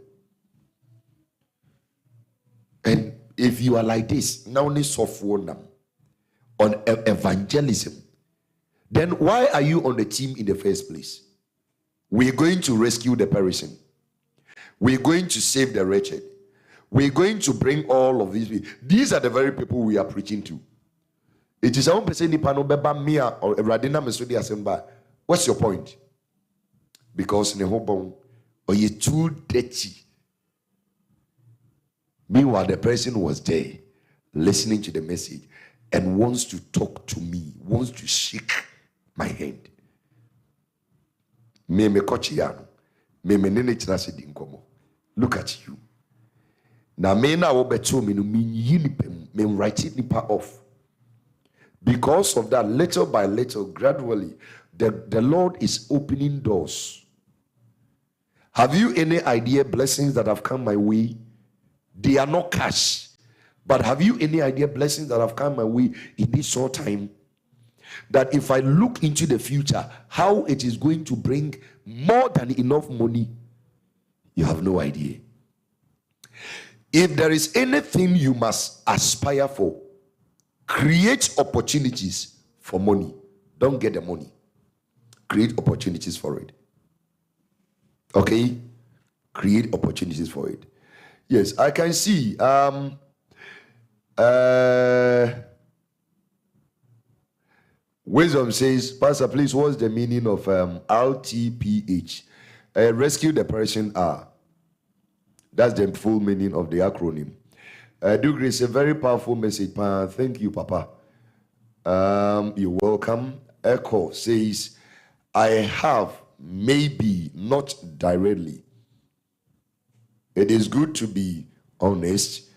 And if you are like this, now only soft one on evangelism, then why are you on the team in the first place? We're going to rescue the perishing. We're going to save the wretched. We're going to bring all of these people. These are the very people we are preaching to. It is our person beba mia or radina mesudi asemba. What's your point? Because nehobon or you too dirty. Meanwhile, the person was there listening to the message and wants to talk to me, wants to shake my hand. Me kochiano. Me nene chinase dinkomo. Look at you. Na me na wo beto me no me yinipem me write it nipa off. Because of that, little by little, gradually, the Lord is opening doors. Have you any idea blessings that have come my way? They are not cash. But have you any idea blessings that have come my way in this short time? That if I look into the future, how it is going to bring more than enough money, you have no idea. If there is anything you must aspire for, create opportunities for money. Don't get the money. Create opportunities for it. Okay? Create opportunities for it. Yes, I can see. Wisdom says, Pastor, please, what's the meaning of RTPH? Rescue the person R. That's the full meaning of the acronym. Dugri is a very powerful message. Thank you, Papa. You're welcome. Echo says, I have, maybe not directly. It is good to be honest.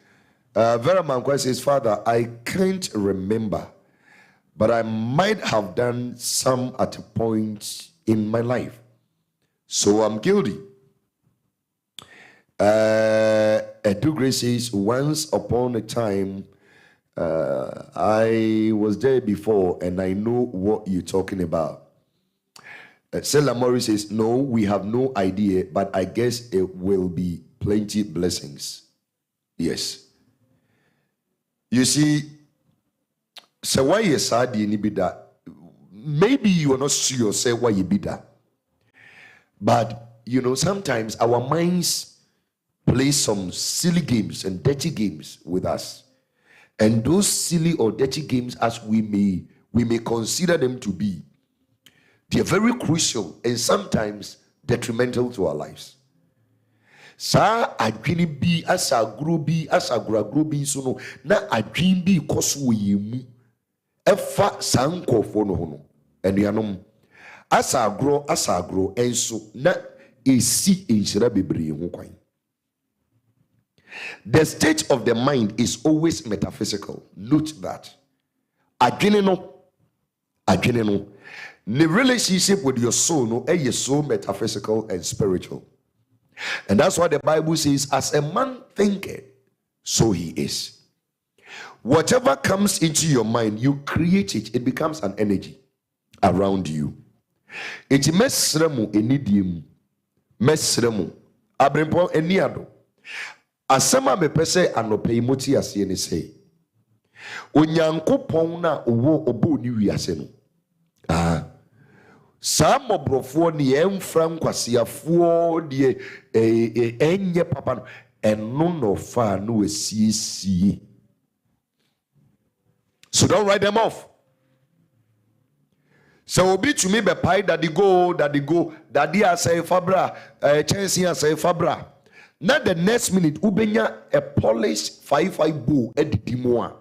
Vera Mankwa says, Father, I can't remember, but I might have done some at a point in my life. So I'm guilty. Dugri says, once upon a time, I was there before and I know what you're talking about. Sela Mori says, no, we have no idea, but I guess it will be plenty blessings. Yes. You see, so why you sad you be that? Maybe you are not sure say why you be that. But you know, sometimes our minds play some silly games and dirty games with us. And those silly or dirty games, as we may consider them to be, they are very crucial and sometimes detrimental to our lives. Sa adwene bi asa agro bi asa agro bi so no na adwene bi koso yemu efa sankofo no ho no enuanom asa agro enso na esi enhyira bebree ho kwan. The state of the mind is always metaphysical. Note that. Adwene no the relationship with your soul no is so metaphysical and spiritual. And that's why the Bible says, as a man thinketh, so he is. Whatever comes into your mind, you create it. It becomes an energy around you. It mesremu enidiemu mesremu abrempo eniado asema mepese anope imoti ase ne sei onyankopon na owo obo ni wiase no sa mobrofo ne emfra nkwasiafo de enye papa no eno no fa no asiesie. So don't write them off. So obi to me be pai daddy go daddy asay fabra chance asay fabra. Now the next minute ubenya a polished 5-5 bow edidi mo a.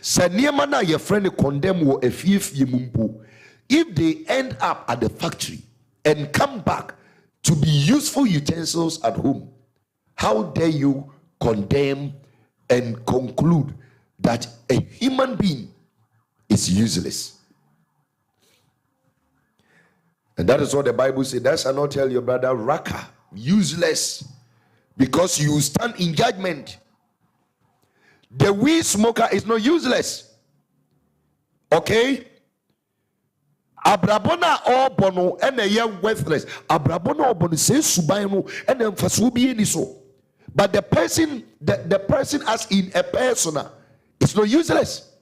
Sa niema na your friend condemn wo efie mumpo. If they end up at the factory and come back to be useful utensils at home, how dare you condemn and conclude that a human being is useless? And that is what the Bible says. That shall not tell your brother, Raka, useless, because you stand in judgment. The weed smoker is not useless. Okay? Abrabona or bono and a young worthless. Abrabona or bono says subano and then fasubi ni so. But the person, the person as in a persona is not useless.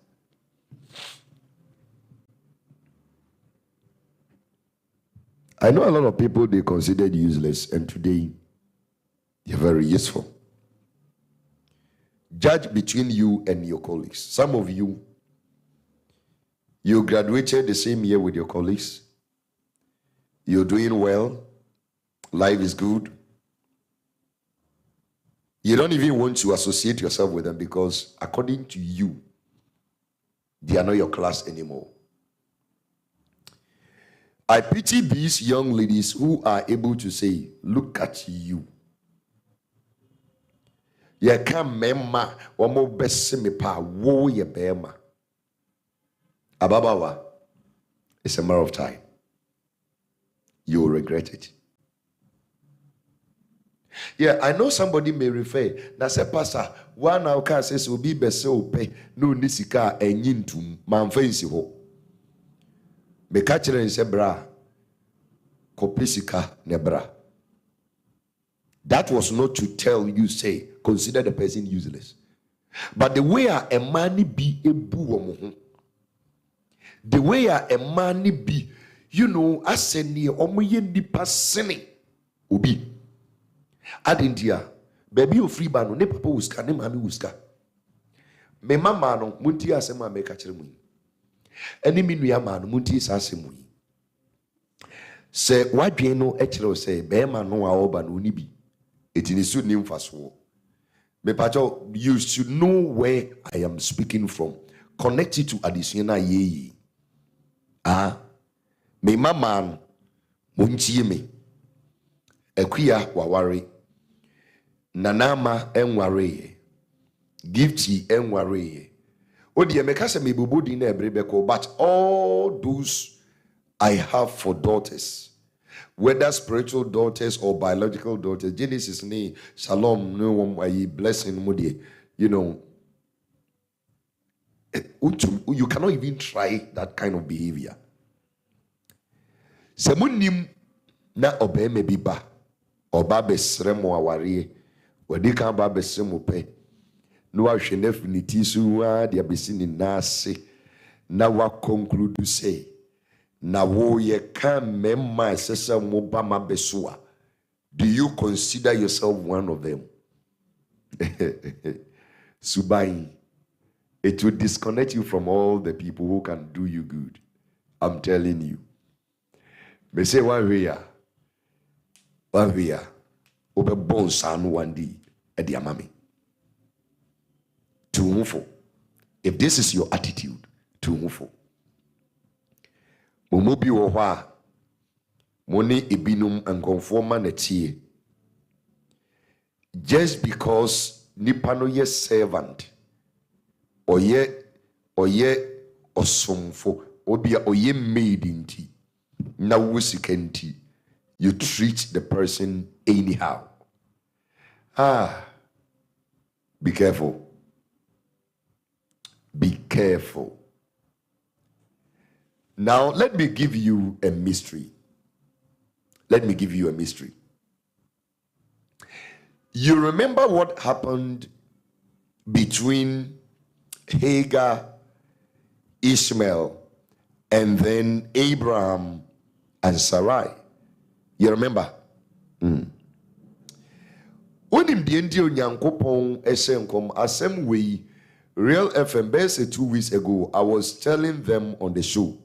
I know a lot of people they considered useless, and today they're very useful. Judge between you and your colleagues. Some of you graduated the same year with your colleagues. You're doing well. Life is good. You don't even want to associate yourself with them because according to you, they are not your class anymore. I pity these young ladies who are able to say, look at you. You can't memma or more best me pa wo ye bema. Ababawa, it's a matter of time. You will regret it. Yeah, I know somebody may refer. Na say pastor, one now can say so be bese ope no nisika enyintum manfansi ho. Me ka kire nse bra kopisika ne bra. That was not to tell you say consider the person useless. But the way a man be ebu omo, the way a man be, you know, aseni omo ye nipa sene obi. Adindia, baby o free bano ne papa uska ne mami uska. Me mama no munti asema me ka kire mu. Eni mi nua ma no munti sa asemu. Se wadwen no e kire o se be ma no a oba no ni bi. Etinisu ni mfaso. Me pacho, you should know where I am speaking from. Connect it to additional ye. Me mama munti me. Ekuya waware. Nanama enware. Gifty enware. Odi emeka se me bobodi na ebrebeko, but all those I have for daughters, whether spiritual daughters or biological daughters, Genesis ni shalom no one blessing mudi, you know, you cannot even try that kind of behavior. Semunim na obe me biba oba besremo aware Wadi kan ba bese mo pe. No wa hwe na finiti so wa de abesi ni nase. Na wa conclude say na wo ye kan memma sesa mo ba ma beso a. Do you consider yourself one of them? Subai, it will disconnect you from all the people who can do you good. I'm telling you. Me say one way, obe bon san one day, edi amami. To mufo. If this is your attitude, to mufo. Momobi wohwa, moni ibinum and conforma netie. Just because nipano ye servant, oye osomfo, obia oye made inti, na wusikenti, you treat the person anyhow. Be careful. Be careful. Now, let me give you a mystery. Let me give you a mystery. You remember what happened between Hagar, Ishmael, and then Abraham and Sarai? You remember? Onim di endi onyankopon esenkom asem we Real FM base 2 weeks ago I was telling them on the show.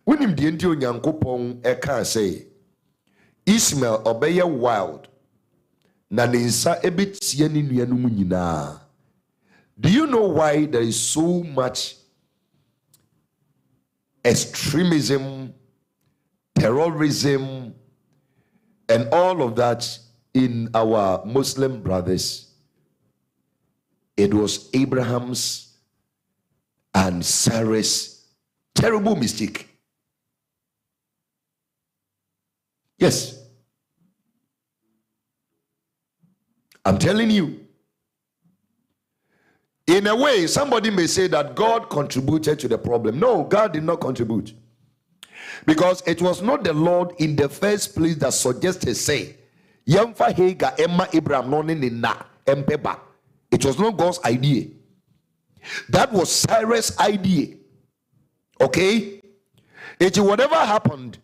Onim di endi onyankopon eka say Ishmael obeye wild na ninsa ebetie ni nuanum nyina. Do you know why there is so much extremism, terrorism, and all of that in our Muslim brothers? It was Abraham's and Sarah's terrible mistake. Yes. I'm telling you. In a way, somebody may say that God contributed to the problem. No, God did not contribute. Because it was not the Lord in the first place that suggested, say, Yamfa Hagar, Emma Abraham, no na empeba. It was not God's idea. That was Cyrus' idea. Okay? It whatever happened,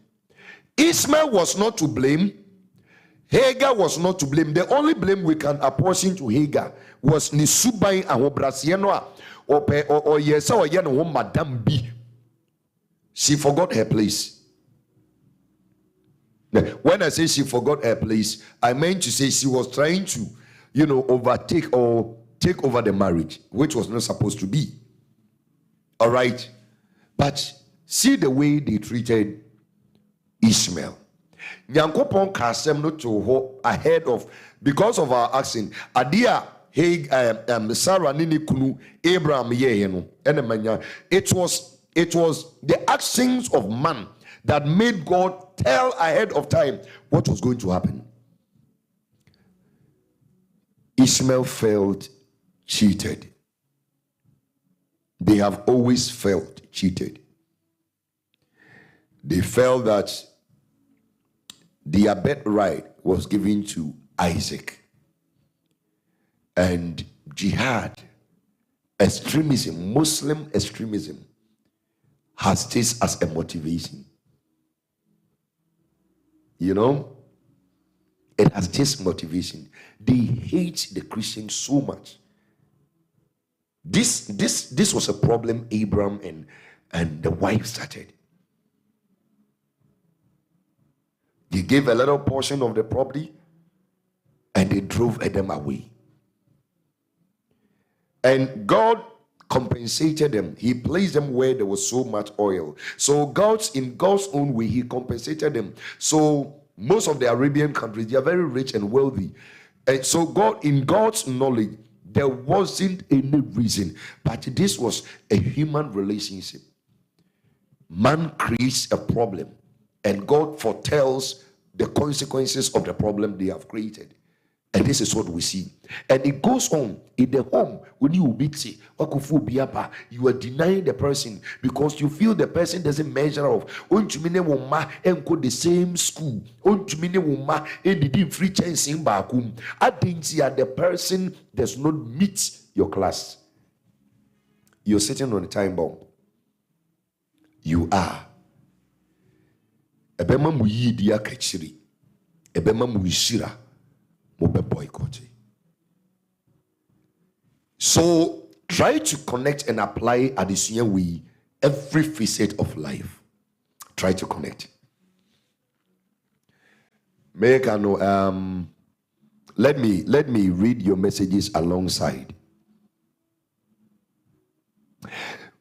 Ishmael was not to blame. Hagar was not to blame. The only blame we can apportion to Hagar was Nisubai and Obrasianoa or Yesa or Yano Madame B. She forgot her place. When I say she forgot her place, I meant to say she was trying to, overtake or take over the marriage, which was not supposed to be. All right? But see the way they treated Ishmael. Nyankopon kasem no to ho ahead of, because of our accent. Adia Sarah nini kunu Abraham ye no enemanya. It was the actions of man that made God tell ahead of time what was going to happen. Ishmael felt cheated. They have always felt cheated. They felt that their birthright was given to Isaac. And jihad, extremism, Muslim extremism, has this as a motivation. It has this motivation. They hate the Christians so much. This was a problem Abraham and the wife started. They gave a little portion of the property and they drove them away. And God compensated them. He placed them where there was so much oil. So in God's own way, he compensated them. So most of the Arabian countries, they are very rich and wealthy. And so in God's knowledge, there wasn't any reason. But this was a human relationship. Man creates a problem, and God foretells the consequences of the problem they have created. And this is what we see. And it goes on in the home when you meet, you are denying the person because you feel the person doesn't measure up. And go the same school. And the free chance in Bakum. I think the person does not meet your class. You're sitting on a time bomb. You are. Ebema muyi dia kachiri. Ebema muishira. So try to connect and apply additional way every facet of life. Try to connect. Make I know. Let me read your messages alongside.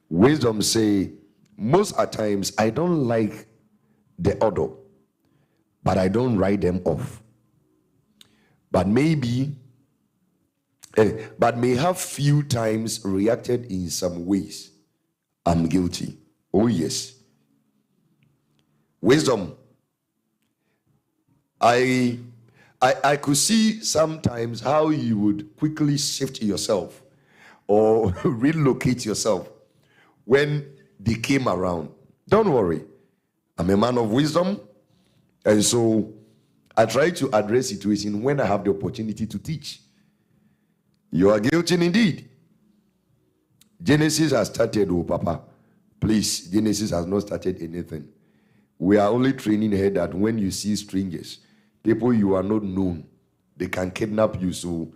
Wisdom say, most at times I don't like the order, but I don't write them off. But may have few times reacted in some ways. I'm guilty. Oh yes. Wisdom. I could see sometimes how you would quickly shift yourself or relocate yourself when they came around. Don't worry. I'm a man of wisdom, and so I try to address situations when I have the opportunity to teach. You are guilty indeed. Genesis has started, oh Papa. Please, Genesis has not started anything. We are only training here that when you see strangers, people you are not known, they can kidnap you. So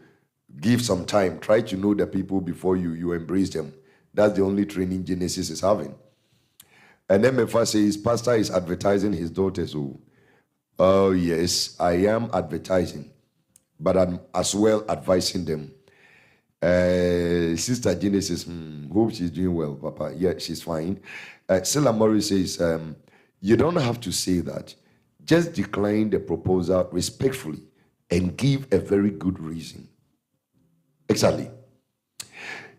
give some time. Try to know the people before you embrace them. That's the only training Genesis is having. And then Mefa says, Pastor is advertising his daughters. Oh, yes, I am advertising, but I'm as well advising them. Sister Genesis, hope she's doing well, Papa. Yeah, she's fine. Silla Murray says, you don't have to say that. Just decline the proposal respectfully and give a very good reason. Exactly.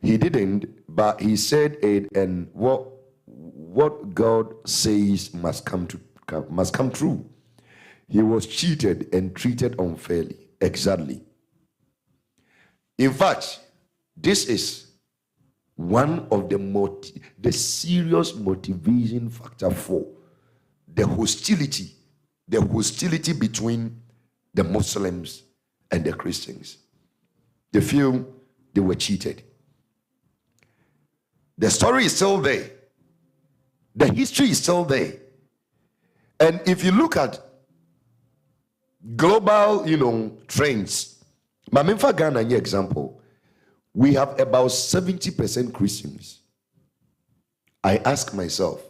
He didn't, but he said it, and what God says must come true. He was cheated and treated unfairly. Exactly. In fact, this is one of the serious motivation factor for the hostility between the Muslims and the Christians. They feel they were cheated. The story is still there. The history is still there. And if you look at global, trends, Mamimfa Ghana, example, we have about 70% Christians. I ask myself,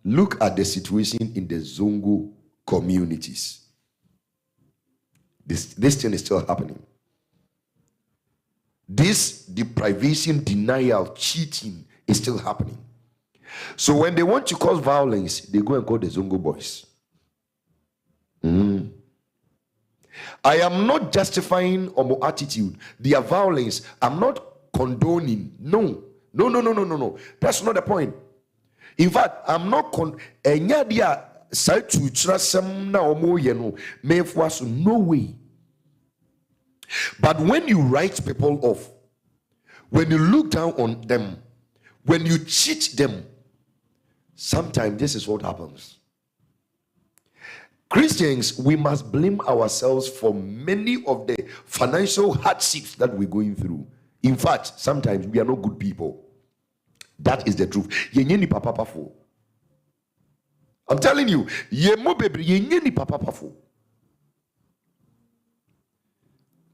look at the situation in the Zongo communities. This thing is still happening. This deprivation, denial, cheating is still happening. So when they want to cause violence, they go and call the Zongo boys. I am not justifying Omo attitude, their violence. I'm not condoning. No. That's not the point. In fact, I'm not no way. But when you write people off, when you look down on them, when you cheat them, sometimes this is what happens. Christians, we must blame ourselves for many of the financial hardships that we're going through. In fact, sometimes we are not good people. That is the truth. I'm telling you,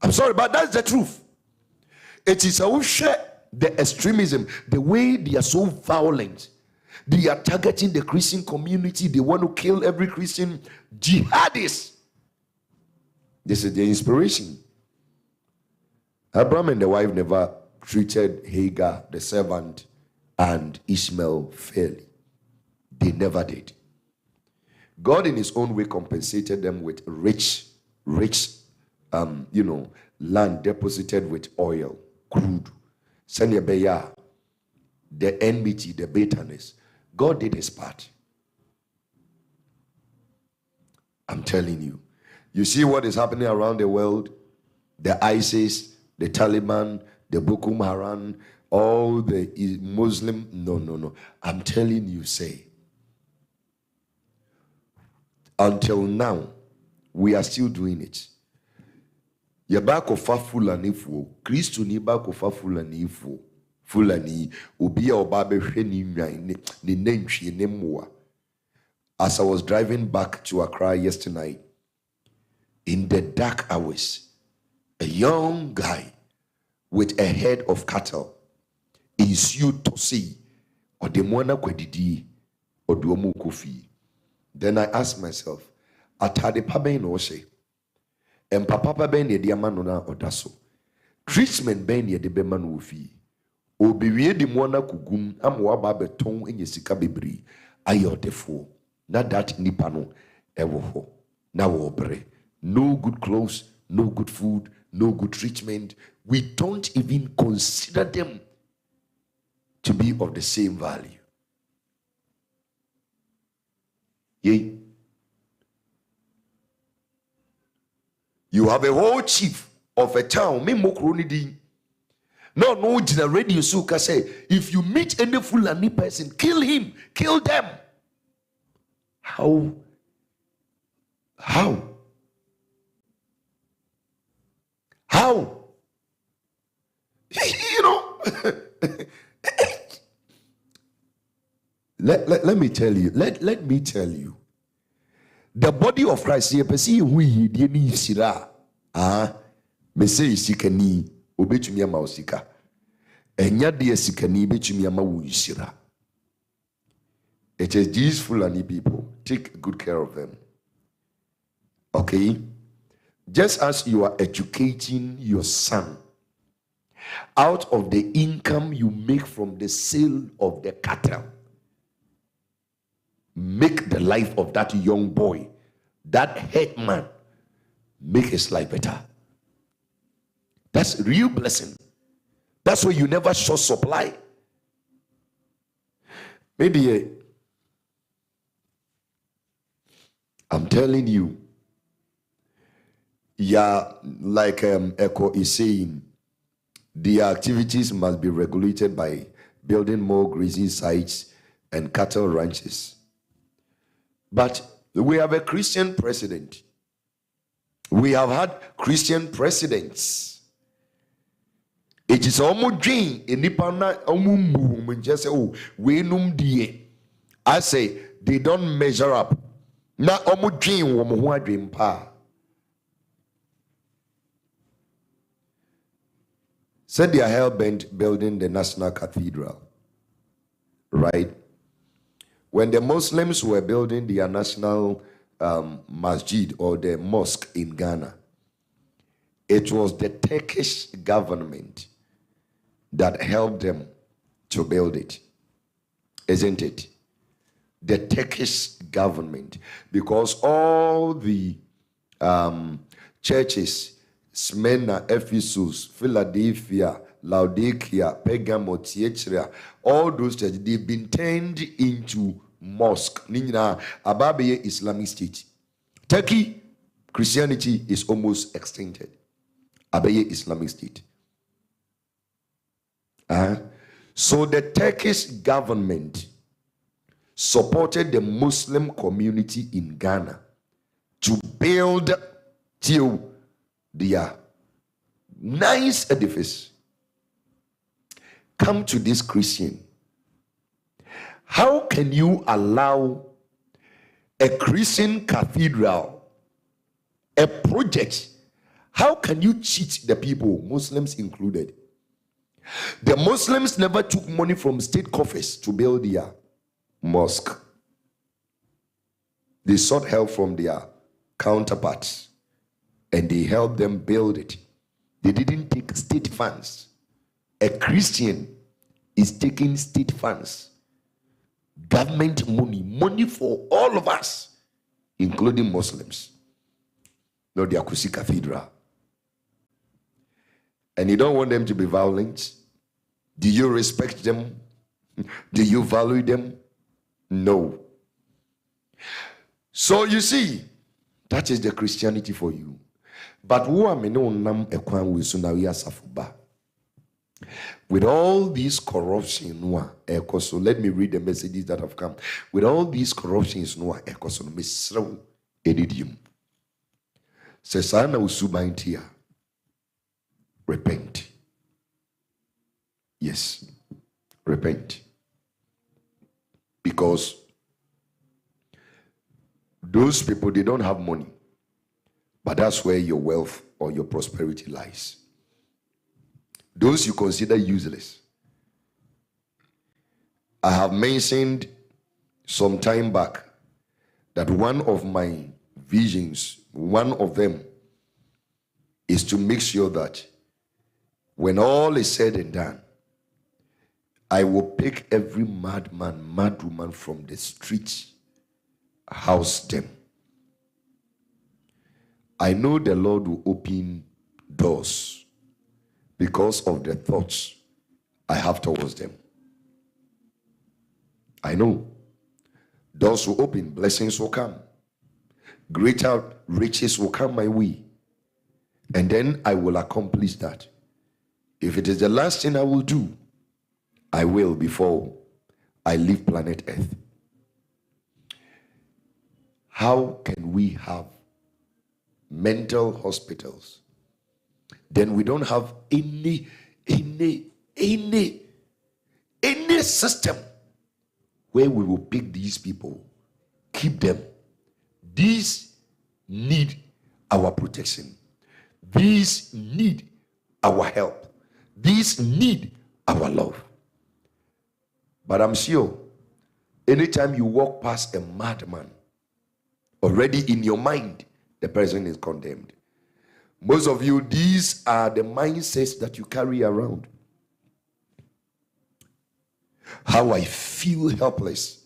I'm sorry, but that's the truth. It is the extremism, the way they are so violent. They are targeting the Christian community. They want to kill every Christian. Jihadists. This is the inspiration. Abraham and the wife never treated Hagar, the servant, and Ishmael fairly. They never did. God in his own way compensated them with rich, land deposited with oil, crude. The enmity, the bitterness. God did his part. I'm telling you. You see what is happening around the world? The ISIS, the Taliban, the Boko Haram, all the Muslim. No. I'm telling you, say, until now, we are still doing it. Yabako fa fulani fu, Christo ni bako fa fulani fu, fulani, ubiya obabe sheni ni nenchi nemwa. As I was driving back to Accra yesterday night, in the dark hours, a young guy with a head of cattle ensued to see Odemwana kwedidi Oduomu kofi. Then I asked myself, Atade pabe no she, and papa ben ye diamanona odaso, treatment ben ye de beman wofi, obiwie de mwana kugum amwa babe ton enye sika bebri ayo defo. Not that nipano ewo na wobre. No good clothes, no good food, no good treatment. We don't even consider them to be of the same value. Yea. You have a whole chief of a town, me mokronidi. No jina radio suka say, if you meet any Fulani person, kill him, kill them. How? You know, let me tell you, let me tell you, the body of Christ, you perceive who he did ni sira. Me say sikani, obetumi ama osika. Enya de sikani betumi ama wo sira. It is these Fulani people. Take good care of them. Okay? Just as you are educating your son out of the income you make from the sale of the cattle, make the life of that young boy, that headman, make his life better. That's a real blessing. That's why you never short supply. Maybe I'm telling you, like Echo is saying, the activities must be regulated by building more grazing sites and cattle ranches. But we have a Christian president. We have had Christian presidents. It is almost dream in Nipana just say, oh, we num die. I say they don't measure up. Na almost dream woman dream pa. Said they are hell-bent building the National Cathedral. Right? When the Muslims were building their national masjid or the mosque in Ghana, it was the Turkish government that helped them to build it. Isn't it? The Turkish government. Because all the churches, Smyrna, Ephesus, Philadelphia, Laodicea, Pergamo, Thyatira, all those churches, they've been turned into mosque. Nina, Ababe Islamic State. Turkey, Christianity is almost extincted. Abaye Islamic State. So the Turkish government supported the Muslim community in Ghana to build till their nice edifice. Come to this Christian. How can you allow a Christian cathedral, a project? How can you cheat the people, Muslims included? The Muslims never took money from state coffers to build their mosque. They sought help from their counterparts and they helped them build it. They didn't take state funds. A Christian is taking state funds, government money for all of us, including Muslims. No, the Akusi Cathedral. And you don't want them to be violent. Do you respect them? Do you value them? No. So you see, That is the Christianity for you. But who am I nam ekwan we so now we are safuba. With all these corruption, so let me read the messages that have come. With all these corruptions, so misrau edidium. Sesana usubaintia. Repent. Yes. Repent. Because those people, they don't have money. But that's where your wealth or your prosperity lies. Those you consider useless. I have mentioned some time back that one of my visions, one of them, is to make sure that when all is said and done, I will pick every madman, madwoman from the streets, house them. I know the Lord will open doors because of the thoughts I have towards them. I know. Doors will open, blessings will come. Greater riches will come my way. And then I will accomplish that. If it is the last thing I will do, I will before I leave planet Earth. How can we have mental hospitals? Then we don't have any system where we will pick these people, keep them. These need our protection. These need our help. These need our love. But I'm sure anytime you walk past a madman, already in your mind, the person is condemned. Most of you, these are the mindsets that you carry around. How I feel helpless.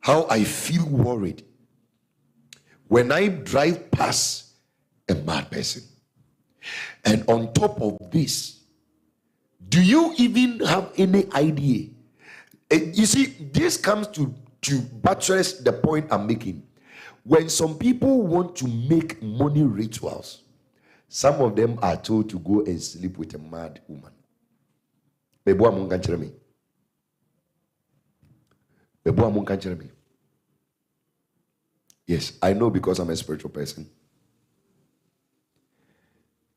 How I feel worried when I drive past a mad person. And on top of this, do you even have any idea? You see, this comes to buttress the point I'm making. When some people want to make money rituals, some of them are told to go and sleep with a mad woman. Yes, I know because I'm a spiritual person.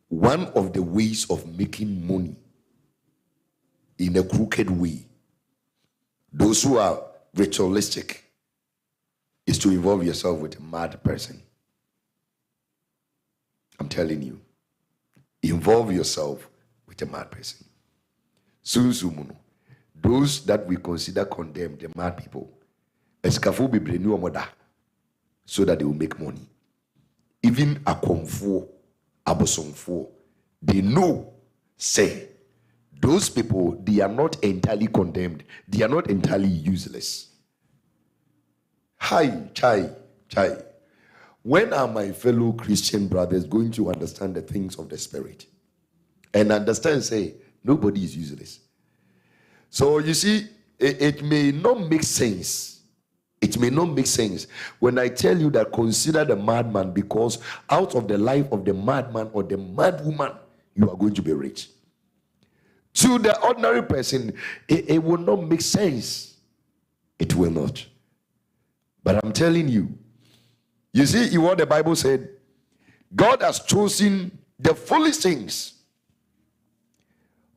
One of the ways of making money in a crooked way, those who are ritualistic, is to involve yourself with a mad person. I'm telling you. Involve yourself with a mad person. Those that we consider condemned, the mad people, so that they will make money. Even a komfo, abosomfo, they know, say, those people, they are not entirely condemned. They are not entirely useless. Hi, chai. When are my fellow Christian brothers going to understand the things of the Spirit? And understand, say, nobody is useless. So you see, it may not make sense. It may not make sense when I tell you that consider the madman, because out of the life of the madman or the madwoman, you are going to be rich. To the ordinary person, it will not make sense. It will not. But I'm telling you, you see what the Bible said? God has chosen the foolish things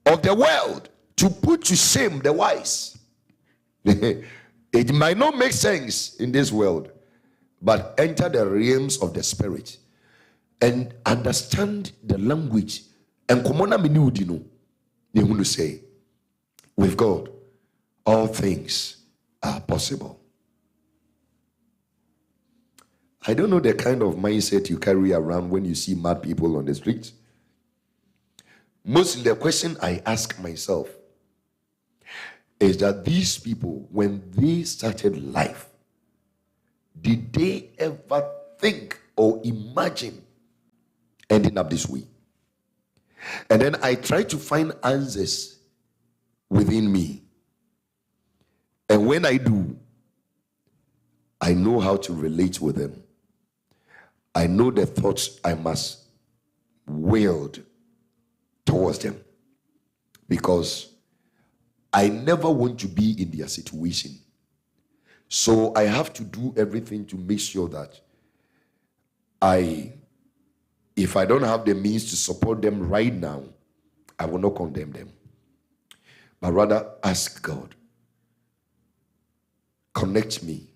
of the world to put to shame the wise. It might not make sense in this world, but enter the realms of the Spirit and understand the language. And you want to say, with God, all things are possible. I don't know the kind of mindset you carry around when you see mad people on the streets. Mostly the question I ask myself is that these people, when they started life, did they ever think or imagine ending up this way? And then I try to find answers within me. And when I do, I know how to relate with them. I know the thoughts I must wield towards them, because I never want to be in their situation. So I have to do everything to make sure that if I don't have the means to support them right now, I will not condemn them, but rather ask God, connect me,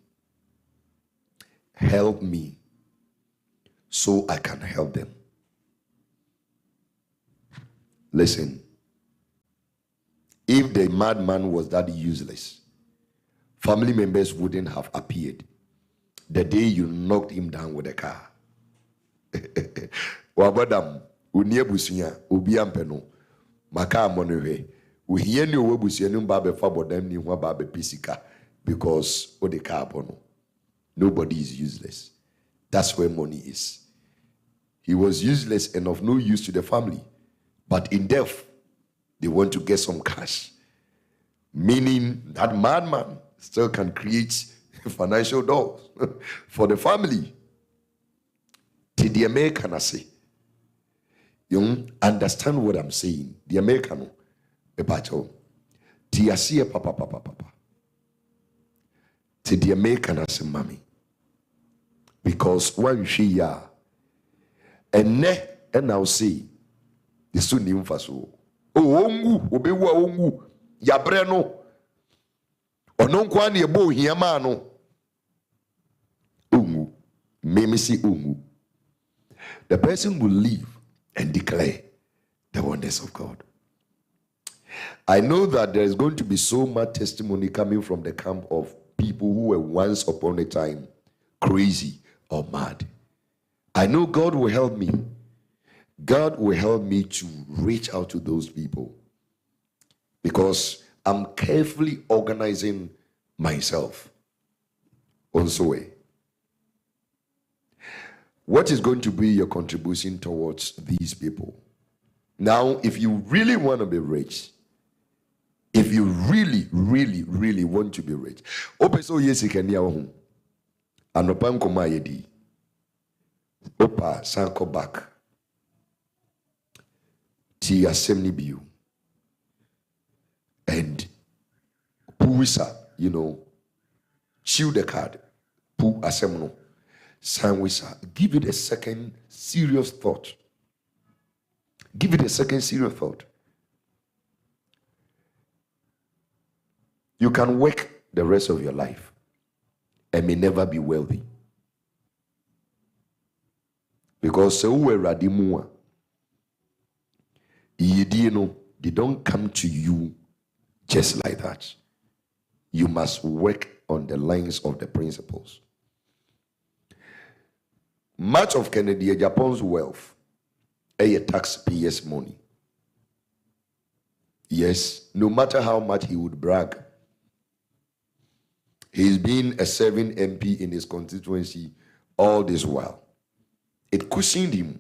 help me, so I can help them. Listen, if the madman was that useless, family members wouldn't have appeared the day you knocked him down with a car. Wabadam, uniebusunya, ubiampeno, maka monere, uhieni owebusuya babe fabodem ni babe pisika, because o the car bono. Nobody is useless. That's where money is. He was useless and of no use to the family, but in death, they want to get some cash, meaning that madman still can create financial dollars for the family. To the American, I say, you understand what I'm saying? The American, Epacho, Tiasia papa. To the American, I say, mommy, because when she ya, and I'll say, the soon name for so. Oh, ongu, obewa ongu, yabreno, ononkwane ebo hiamano. Ungu, memisi ungu. The person will live and declare the wonders of God. I know that there is going to be so much testimony coming from the camp of people who were once upon a time crazy or mad. I know God will help me. God will help me to reach out to those people, because I'm carefully organizing myself. Also, what is going to be your contribution towards these people? Now, if you really want to be rich, if you really want to be rich, opeso yesi kenya home, anopan koma yedi, opa sanko back, ti assembly biu, and puwisa, chew the card, pu assembly. Sandwisa, give it a second serious thought. Give it a second serious thought. You can work the rest of your life and may never be wealthy. Because they don't come to you just like that. You must work on the lines of the principles. Much of Kennedy Japan's wealth is taxpayers' money. Yes, no matter how much he would brag, he's been a serving MP in his constituency all this while. It cushioned him.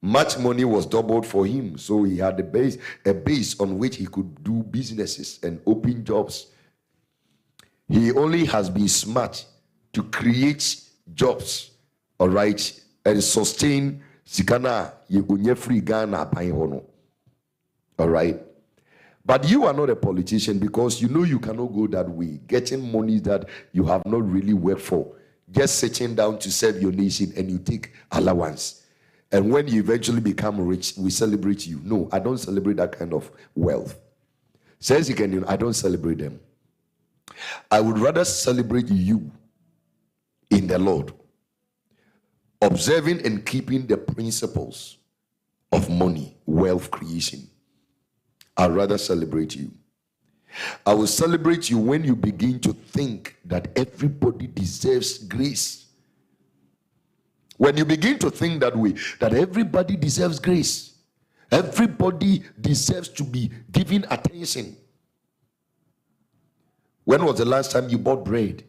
Much money was doubled for him, so he had a base on which he could do businesses and open jobs. He only has been smart to create jobs, all right, and sustain sikana yegunye free Ghana paihono. All right, but you are not a politician, because you know you cannot go that way, getting money that you have not really worked for, just sitting down to serve your nation, and you take allowance, and when you eventually become rich, we celebrate you. No, I don't celebrate that kind of wealth. Says you can, I don't celebrate them. I would rather celebrate you in the Lord, observing and keeping the principles of money, wealth creation. I'd rather celebrate you. I will celebrate you when you begin to think that everybody deserves grace. When you begin to think that way, that everybody deserves grace, everybody deserves to be given attention. When was the last time you bought bread?